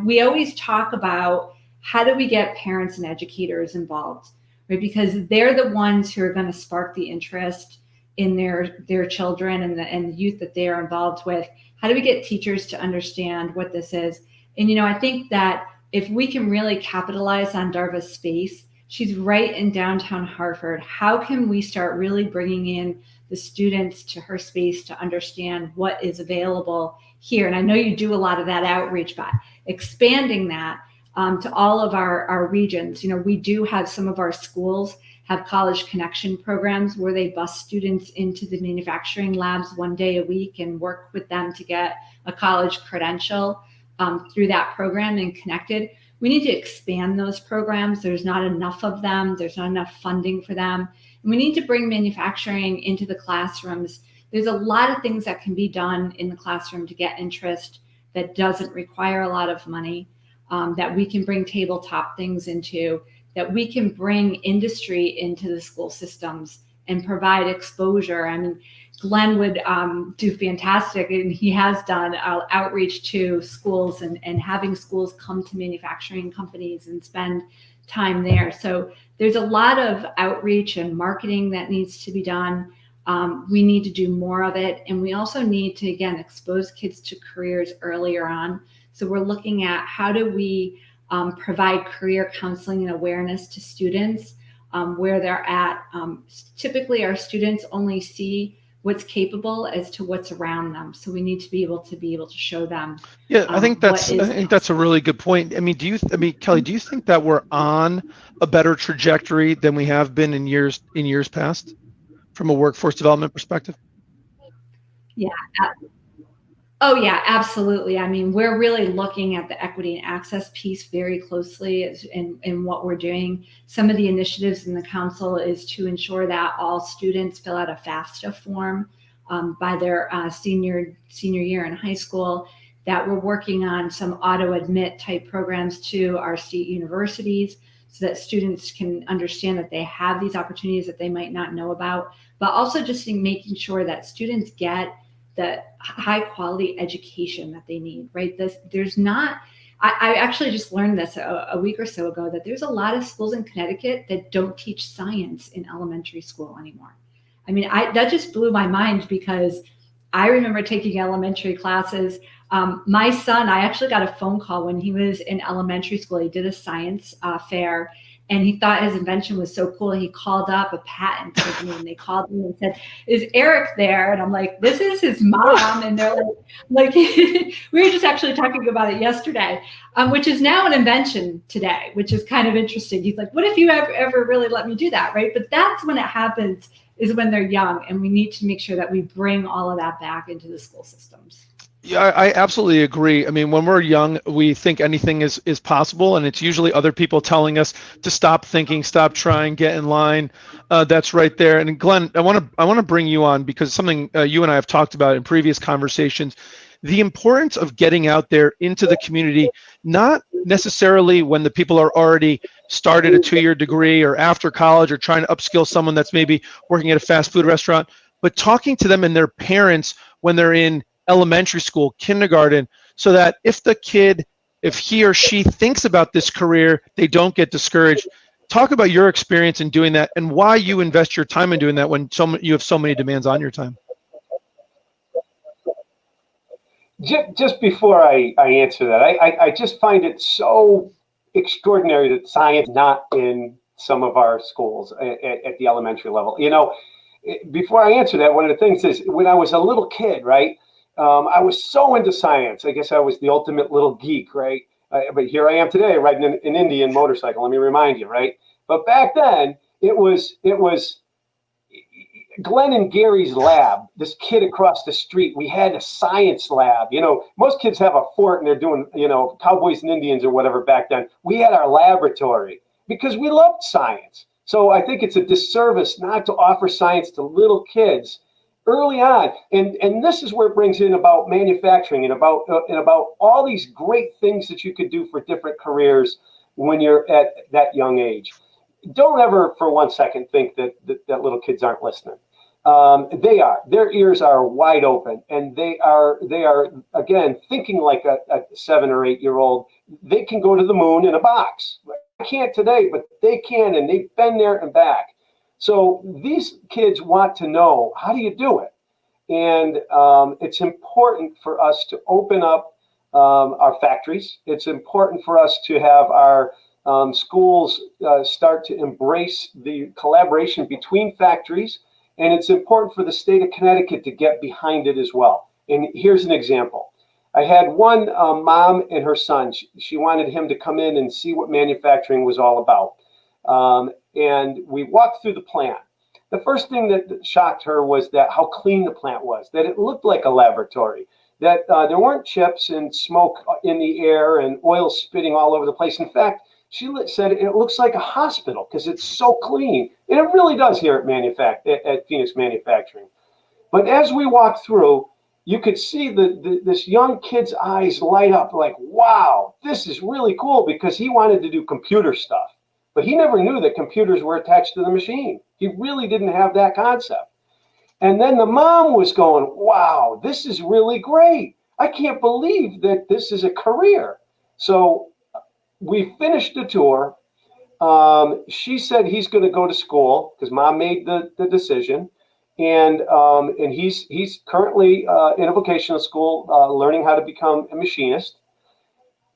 we always talk about how do we get parents and educators involved, right? Because they're the ones who are going to spark the interest in their children and the youth that they are involved with. How do we get teachers to understand what this is? And I think that if we can really capitalize on Darva's space, she's right in downtown Hartford. How can we start really bringing in the students to her space to understand what is available here? And I know you do a lot of that outreach, but expanding that to all of our regions. We do have some of our schools have college connection programs where they bus students into the manufacturing labs 1 day a week and work with them to get a college credential through that program and connected. We need to expand those programs. There's not enough of them. There's not enough funding for them. And we need to bring manufacturing into the classrooms. There's a lot of things that can be done in the classroom to get interest that doesn't require a lot of money, that we can bring tabletop things into, that we can bring industry into the school systems and provide exposure. I mean, Glenn would do fantastic, and he has done outreach to schools and having schools come to manufacturing companies and spend time there. So there's a lot of outreach and marketing that needs to be done. We need to do more of it. And we also need to, again, expose kids to careers earlier on. So we're looking at how do we provide career counseling and awareness to students where they're at. Typically, our students only see what's capable as to what's around them. So we need to be able to show them. Yeah, I think that's a really good point. I mean, Kelly, do you think that we're on a better trajectory than we have been in years past from a workforce development perspective? Yeah. Oh, yeah, absolutely. I mean, we're really looking at the equity and access piece very closely in what we're doing. Some of the initiatives in the council is to ensure that all students fill out a FAFSA form by their senior year in high school, that we're working on some auto admit type programs to our state universities so that students can understand that they have these opportunities that they might not know about, but also just in making sure that students get the high quality education that they need, right? I actually just learned this a week or so ago, that there's a lot of schools in Connecticut that don't teach science in elementary school anymore. I mean, that just blew my mind, because I remember taking elementary classes. My son, I actually got a phone call when he was in elementary school. He did a science fair, and he thought his invention was so cool. He called up a patent company, and they called me and said, "Is Eric there?" And I'm like, "This is his mom." And they're like we were just actually talking about it yesterday, which is now an invention today, which is kind of interesting. He's like, "What if you ever really let me do that?" Right? But that's when it happens, is when they're young, and we need to make sure that we bring all of that back into the school systems. Yeah, I absolutely agree. I mean, when we're young, we think anything is possible, and it's usually other people telling us to stop thinking, stop trying, get in line. That's right there. And Glenn, I want to bring you on, because something you and I have talked about in previous conversations, the importance of getting out there into the community, not necessarily when the people are already started a 2-year degree or after college or trying to upskill someone that's maybe working at a fast food restaurant, but talking to them and their parents when they're in elementary school, kindergarten, so that if he or she thinks about this career, they don't get discouraged. Talk about your experience in doing that and why you invest your time in doing that when you have so many demands on your time. Just before I answer that, I just find it so extraordinary that science is not in some of our schools at the elementary level. before I answer that, one of the things is when I was a little kid, right? I was so into science. I guess I was the ultimate little geek, right? But here I am today riding an Indian motorcycle. Let me remind you, right? But back then, it was Glenn and Gary's lab. This kid across the street, we had a science lab. You know, most kids have a fort and they're doing, you know, cowboys and Indians or whatever back then. We had our laboratory because we loved science. So I think it's a disservice not to offer science to little kids early on. And this is where it brings in about manufacturing and about all these great things that you could do for different careers when you're at that young age. Don't ever for 1 second think that little kids aren't listening. They are. Their ears are wide open, and they are again thinking like a 7 or 8 year old. They can go to the moon in a box. I can't today, but they can, and they've been there and back. So these kids want to know, how do you do it? And it's important for us to open up our factories. It's important for us to have our schools start to embrace the collaboration between factories. And it's important for the state of Connecticut to get behind it as well. And here's an example. I had one mom and her son. She wanted him to come in and see what manufacturing was all about. And we walked through the plant. The first thing that shocked her was that how clean the plant was, that it looked like a laboratory, that there weren't chips and smoke in the air and oil spitting all over the place. In fact, she said it looks like a hospital because it's so clean. And it really does here at Phoenix Manufacturing. But as we walked through, you could see this young kid's eyes light up like, wow, this is really cool, because he wanted to do computer stuff. But he never knew that computers were attached to the machine. He really didn't have that concept. And then the mom was going, wow, this is really great. I can't believe that this is a career. So we finished the tour. She said he's going to go to school because mom made the decision. And he's currently in a vocational school learning how to become a machinist.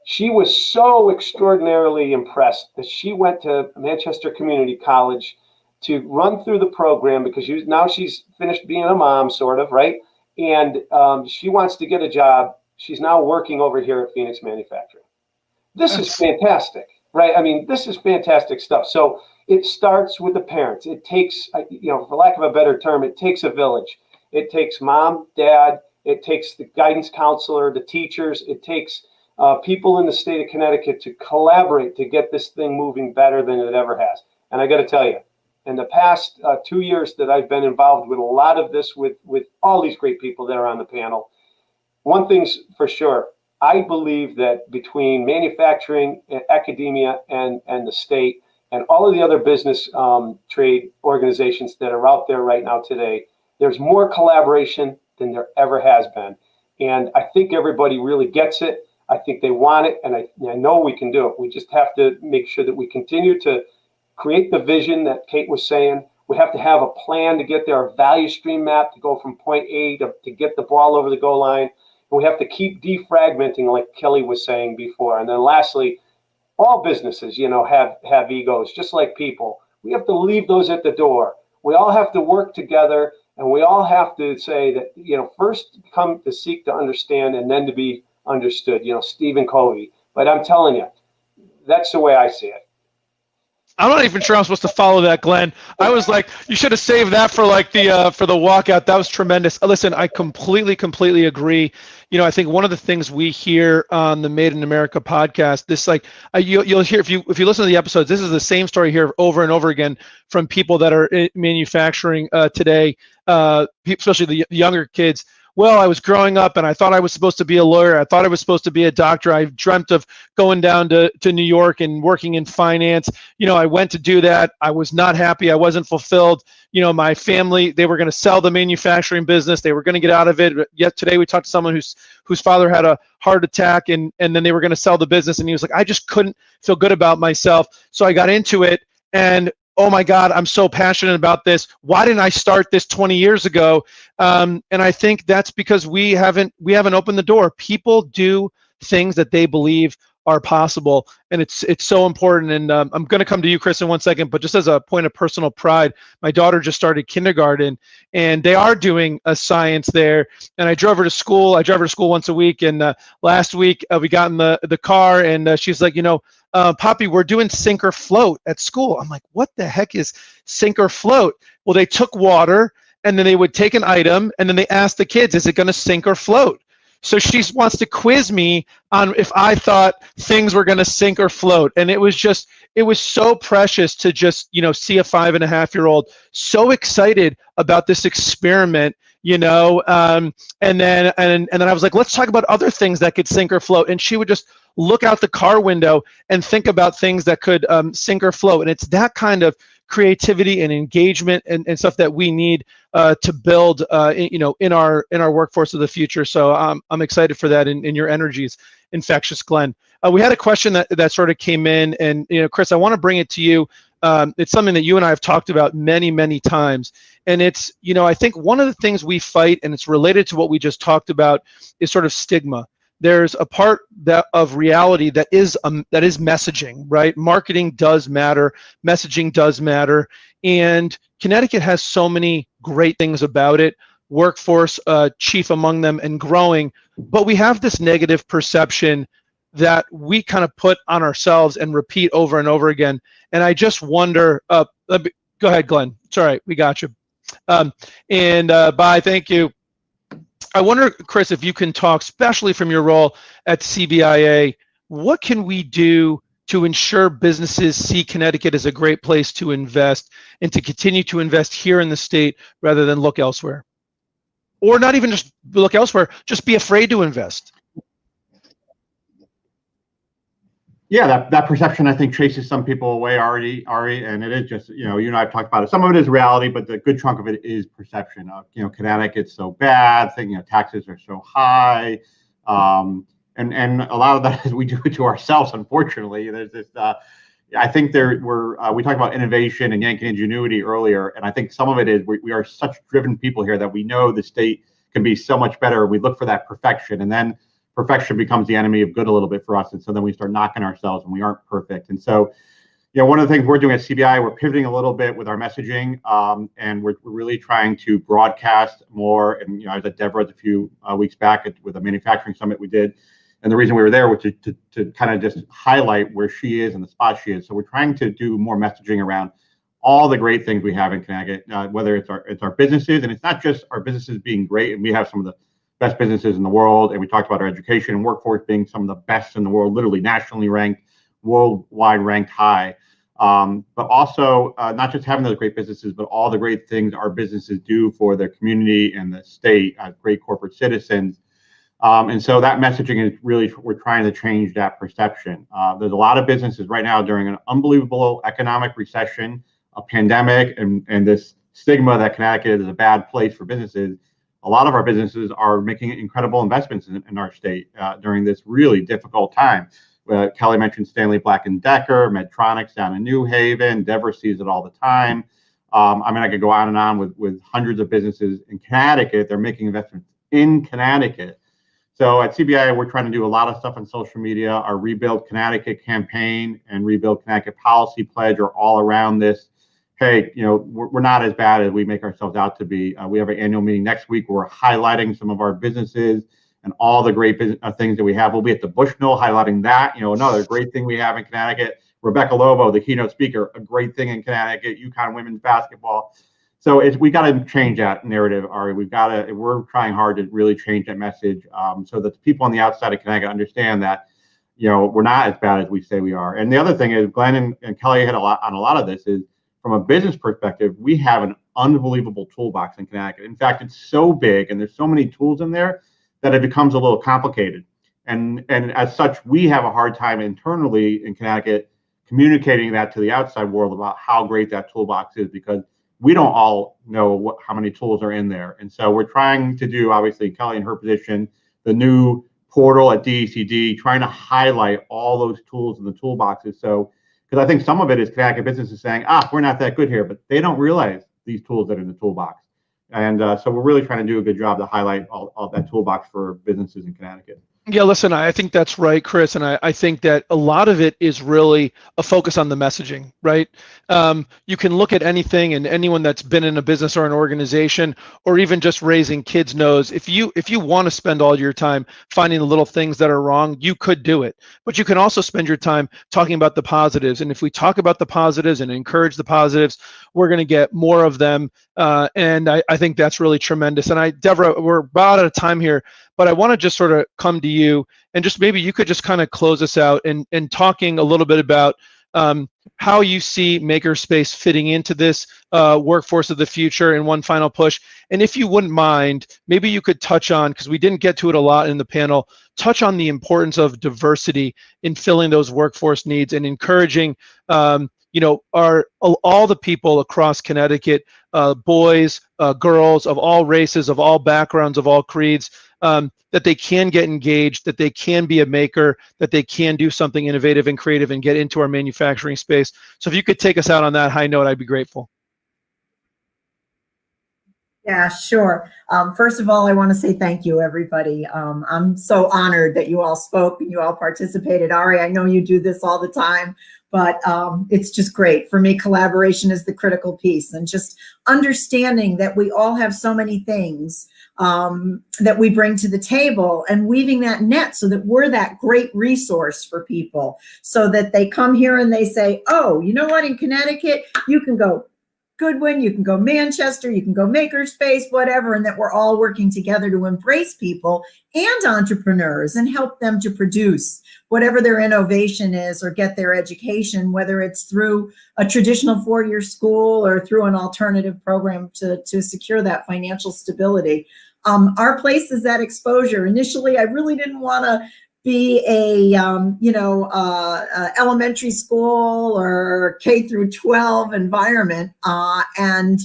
She was so extraordinarily impressed that she went to Manchester Community College to run through the program, because now she's finished being a mom, sort of, right? And she wants to get a job. She's now working over here at Phoenix Manufacturing. This is fantastic, right? I mean, this is fantastic stuff. So it starts with the parents. It takes, for lack of a better term, it takes a village. It takes mom, dad. It takes the guidance counselor, the teachers. It takes people in the state of Connecticut to collaborate to get this thing moving better than it ever has. And I got to tell you, in the past 2 years that I've been involved with a lot of this with all these great people that are on the panel, one thing's for sure. I believe that between manufacturing, academia, and the state, and all of the other business trade organizations that are out there right now today, there's more collaboration than there ever has been. And I think everybody really gets it. I think they want it, and I know we can do it. We just have to make sure that we continue to create the vision that Kate was saying. We have to have a plan to get there, a value stream map to go from point A to get the ball over the goal line. And we have to keep defragmenting, like Kelly was saying before. And then lastly, all businesses, have egos, just like people. We have to leave those at the door. We all have to work together, and we all have to say that, first come to seek to understand and then to be understood, Stephen Covey. But I'm telling you, that's the way I see it. I'm not even sure I'm supposed to follow that, Glenn. I was like, you should have saved that for for the walkout. That was tremendous. Listen, I completely agree. I think one of the things we hear on the Made in America podcast, you'll hear if you listen to the episodes, this is the same story here over and over again from people that are in manufacturing today, especially the younger kids. Well, I was growing up and I thought I was supposed to be a lawyer. I thought I was supposed to be a doctor. I dreamt of going down to New York and working in finance. I went to do that. I was not happy. I wasn't fulfilled. My family, they were going to sell the manufacturing business. They were going to get out of it. Yet today we talked to someone whose father had a heart attack, and then they were going to sell the business. And he was like, I just couldn't feel good about myself. So I got into it, and oh my God, I'm so passionate about this. Why didn't I start this 20 years ago? And I think that's because we haven't opened the door. People do things that they believe are possible, and it's so important. And I'm going to come to you, Chris, in one second, but just as a point of personal pride, my daughter just started kindergarten, and they are doing a science there. And I drove her to school. I drive her to school once a week, and last week we got in the car, and she's like, Poppy, we're doing sink or float at school. I'm like, what the heck is sink or float? Well, they took water, and then they would take an item, and then they asked the kids, is it going to sink or float? So she wants to quiz me on if I thought things were going to sink or float. And it was so precious to just, see a 5.5-year-old so excited about this experiment, and then I was like, let's talk about other things that could sink or float. And she would just look out the car window and think about things that could sink or float. And it's that kind of creativity and engagement and stuff that we need to build, in our workforce of the future. So I'm excited for that, and your energy is infectious, Glenn. We had a question that sort of came in, and Chris, I want to bring it to you. It's something that you and I have talked about many, many times, and it's I think one of the things we fight, and it's related to what we just talked about, is sort of stigma. There's a part of reality that is messaging, right? Marketing does matter, messaging does matter, and Connecticut has so many great things about it, workforce chief among them and growing, but we have this negative perception that we kind of put on ourselves and repeat over and over again. And I just wonder, go ahead, Glenn. It's all right, we got you. Bye, thank you. I wonder, Chris, if you can talk, especially from your role at CBIA, what can we do to ensure businesses see Connecticut as a great place to invest and to continue to invest here in the state rather than look elsewhere? Or not even just look elsewhere, just be afraid to invest. Yeah, that perception, I think, chases some people away, Ari, and it is just, you and I have talked about it. Some of it is reality, but the good chunk of it is perception of, Connecticut's so bad, taxes are so high, and a lot of that is we do it to ourselves, unfortunately. There's this, I think we talked about innovation and Yankee ingenuity earlier, and I think some of it is we are such driven people here that we know the state can be so much better. We look for that perfection, and then perfection becomes the enemy of good a little bit for us. And so then we start knocking ourselves and we aren't perfect. And so, one of the things we're doing at CBI, we're pivoting a little bit with our messaging, and we're really trying to broadcast more. And, I was at Devra a few weeks back with a manufacturing summit we did. And the reason we were there was to kind of just highlight where she is and the spot she is. So we're trying to do more messaging around all the great things we have in Connecticut, whether it's our businesses, and it's not just our businesses being great. And we have some of the best businesses in the world, and we talked about our education and workforce being some of the best in the world, literally nationally ranked, worldwide ranked high. But also not just having those great businesses, but all the great things our businesses do for their community and the state as great corporate citizens. And so that messaging is really, we're trying to change that perception. There's a lot of businesses right now during an unbelievable economic recession, a pandemic, and this stigma that Connecticut is a bad place for businesses. A lot of our businesses are making incredible investments in our state during this really difficult time. Kelly mentioned Stanley Black & Decker, Medtronics down in New Haven. Devra sees it all the time. I could go on and on with hundreds of businesses in Connecticut. They're making investments in Connecticut. So at CBI, we're trying to do a lot of stuff on social media. Our Rebuild Connecticut campaign and Rebuild Connecticut policy pledge are all around this. Hey, we're not as bad as we make ourselves out to be. We have an annual meeting next week where we're highlighting some of our businesses and all the great things that we have. We'll be at the Bushnell highlighting that. Another great thing we have in Connecticut. Rebecca Lobo, the keynote speaker, a great thing in Connecticut. UConn women's basketball. So we got to change that narrative, Ari. We're trying hard to really change that message so that the people on the outside of Connecticut understand that we're not as bad as we say we are. And the other thing is, Glenn and Kelly hit a lot of this is, from a business perspective, we have an unbelievable toolbox in Connecticut. In fact, it's so big and there's so many tools in there that it becomes a little complicated. And as such, we have a hard time internally in Connecticut communicating that to the outside world about how great that toolbox is, because we don't all know how many tools are in there. And so we're trying to do, obviously, Kelly in her position, the new portal at DECD, trying to highlight all those tools in the toolboxes. So, because I think some of it is Connecticut businesses saying, we're not that good here, but they don't realize these tools that are in the toolbox. And so we're really trying to do a good job to highlight all that toolbox for businesses in Connecticut. Yeah, listen, I think that's right, Chris. And I think that a lot of it is really a focus on the messaging, right? You can look at anything, and anyone that's been in a business or an organization, or even just raising kids knows if you want to spend all your time finding the little things that are wrong, you could do it. But you can also spend your time talking about the positives. And if we talk about the positives and encourage the positives, we're going to get more of them. And I think that's really tremendous. And Devra, we're about out of time here, but I want to just sort of come to you, and just maybe you could just kind of close us out and talking a little bit about how you see Makerspace fitting into this workforce of the future in one final push. And if you wouldn't mind, maybe you could touch on, because we didn't get to it a lot in the panel, touch on the importance of diversity in filling those workforce needs and encouraging all the people across Connecticut, boys, girls of all races, of all backgrounds, of all creeds, that they can get engaged, that they can be a maker, that they can do something innovative and creative and get into our manufacturing space. So if you could take us out on that high note, I'd be grateful. Yeah, sure. First of all, I want to say thank you, everybody. I'm so honored that you all spoke and you all participated. Ari, I know you do this all the time, but it's just great. For me, collaboration is the critical piece, and just understanding that we all have so many things that we bring to the table, and weaving that net so that we're that great resource for people, so that they come here and they say, oh, you know what, in Connecticut, you can go Goodwin, you can go Manchester, you can go Makerspace, whatever, and that we're all working together to embrace people and entrepreneurs and help them to produce whatever their innovation is or get their education, whether it's through a traditional four-year school or through an alternative program to secure that financial stability. Our place is that exposure. Initially, I really didn't want to be a elementary school or K through 12 environment. And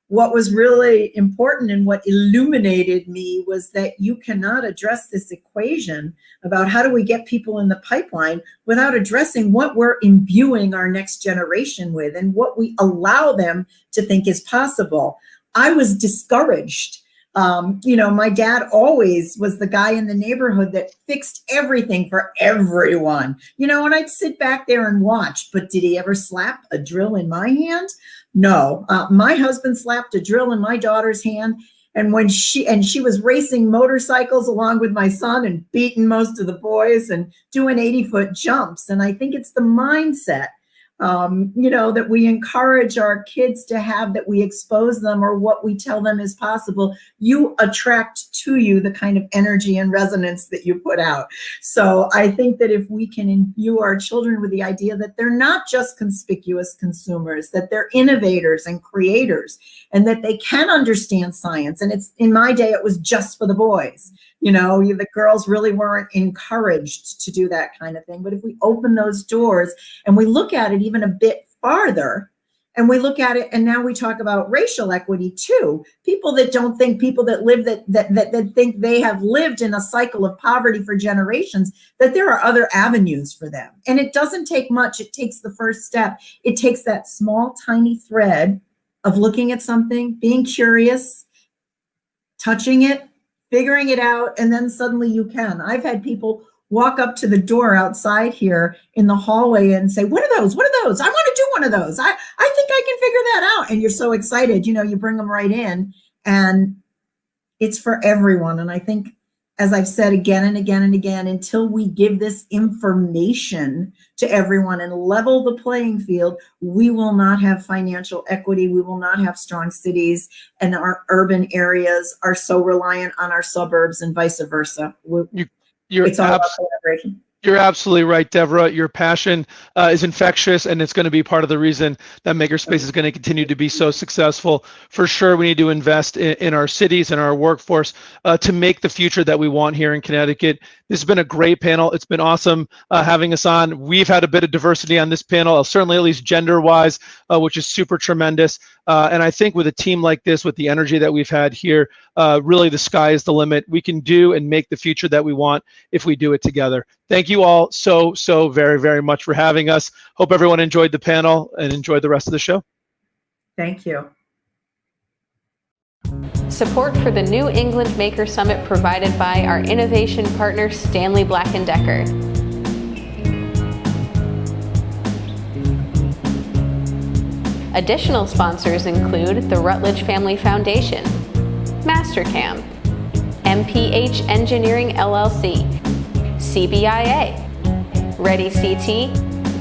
what was really important and what illuminated me was that you cannot address this equation about how do we get people in the pipeline without addressing what we're imbuing our next generation with and what we allow them to think is possible. I was discouraged. My dad always was the guy in the neighborhood that fixed everything for everyone, and I'd sit back there and watch, but did he ever slap a drill in my hand? No. My husband slapped a drill in my daughter's hand. And when she was racing motorcycles along with my son and beating most of the boys and doing 80-foot jumps. And I think it's the mindset that we encourage our kids to have, that we expose them, or what we tell them is possible. You attract to you the kind of energy and resonance that you put out. So I think that if we can imbue our children with the idea that they're not just conspicuous consumers, that they're innovators and creators, and that they can understand science. And it's, in my day, it was just for the boys. The girls really weren't encouraged to do that kind of thing. But if we open those doors and we look at it even a bit farther, and we look at it, and now we talk about racial equity too. People that don't think, people that live that think they have lived in a cycle of poverty for generations, that there are other avenues for them. And it doesn't take much. It takes the first step. It takes that small, tiny thread of looking at something, being curious, touching it, figuring it out, and then suddenly you can. I've had people walk up to the door outside here in the hallway and say, what are those? What are those? I want to do one of those. I think I can figure that out. And you're so excited, you bring them right in, and it's for everyone. And I think, as I've said again and again and again, until we give this information to everyone and level the playing field, we will not have financial equity. We will not have strong cities, and our urban areas are so reliant on our suburbs and vice versa. It's all about collaboration. You're absolutely right, Devra. Your passion is infectious, and it's going to be part of the reason that Makerspace is going to continue to be so successful. For sure, we need to invest in our cities and our workforce to make the future that we want here in Connecticut. This has been a great panel. It's been awesome having us on. We've had a bit of diversity on this panel, certainly at least gender-wise, which is super tremendous. And I think with a team like this, with the energy that we've had here, really the sky is the limit. We can do and make the future that we want if we do it together. Thank you all so very, very much for having us. Hope everyone enjoyed the panel and enjoyed the rest of the show. Thank you. Support for the New England Maker Summit provided by our innovation partner Stanley Black & Decker. Additional sponsors include the Rutledge Family Foundation, Mastercam, MPH Engineering LLC, CBIA, Ready CT,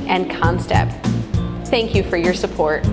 and Constep. Thank you for your support.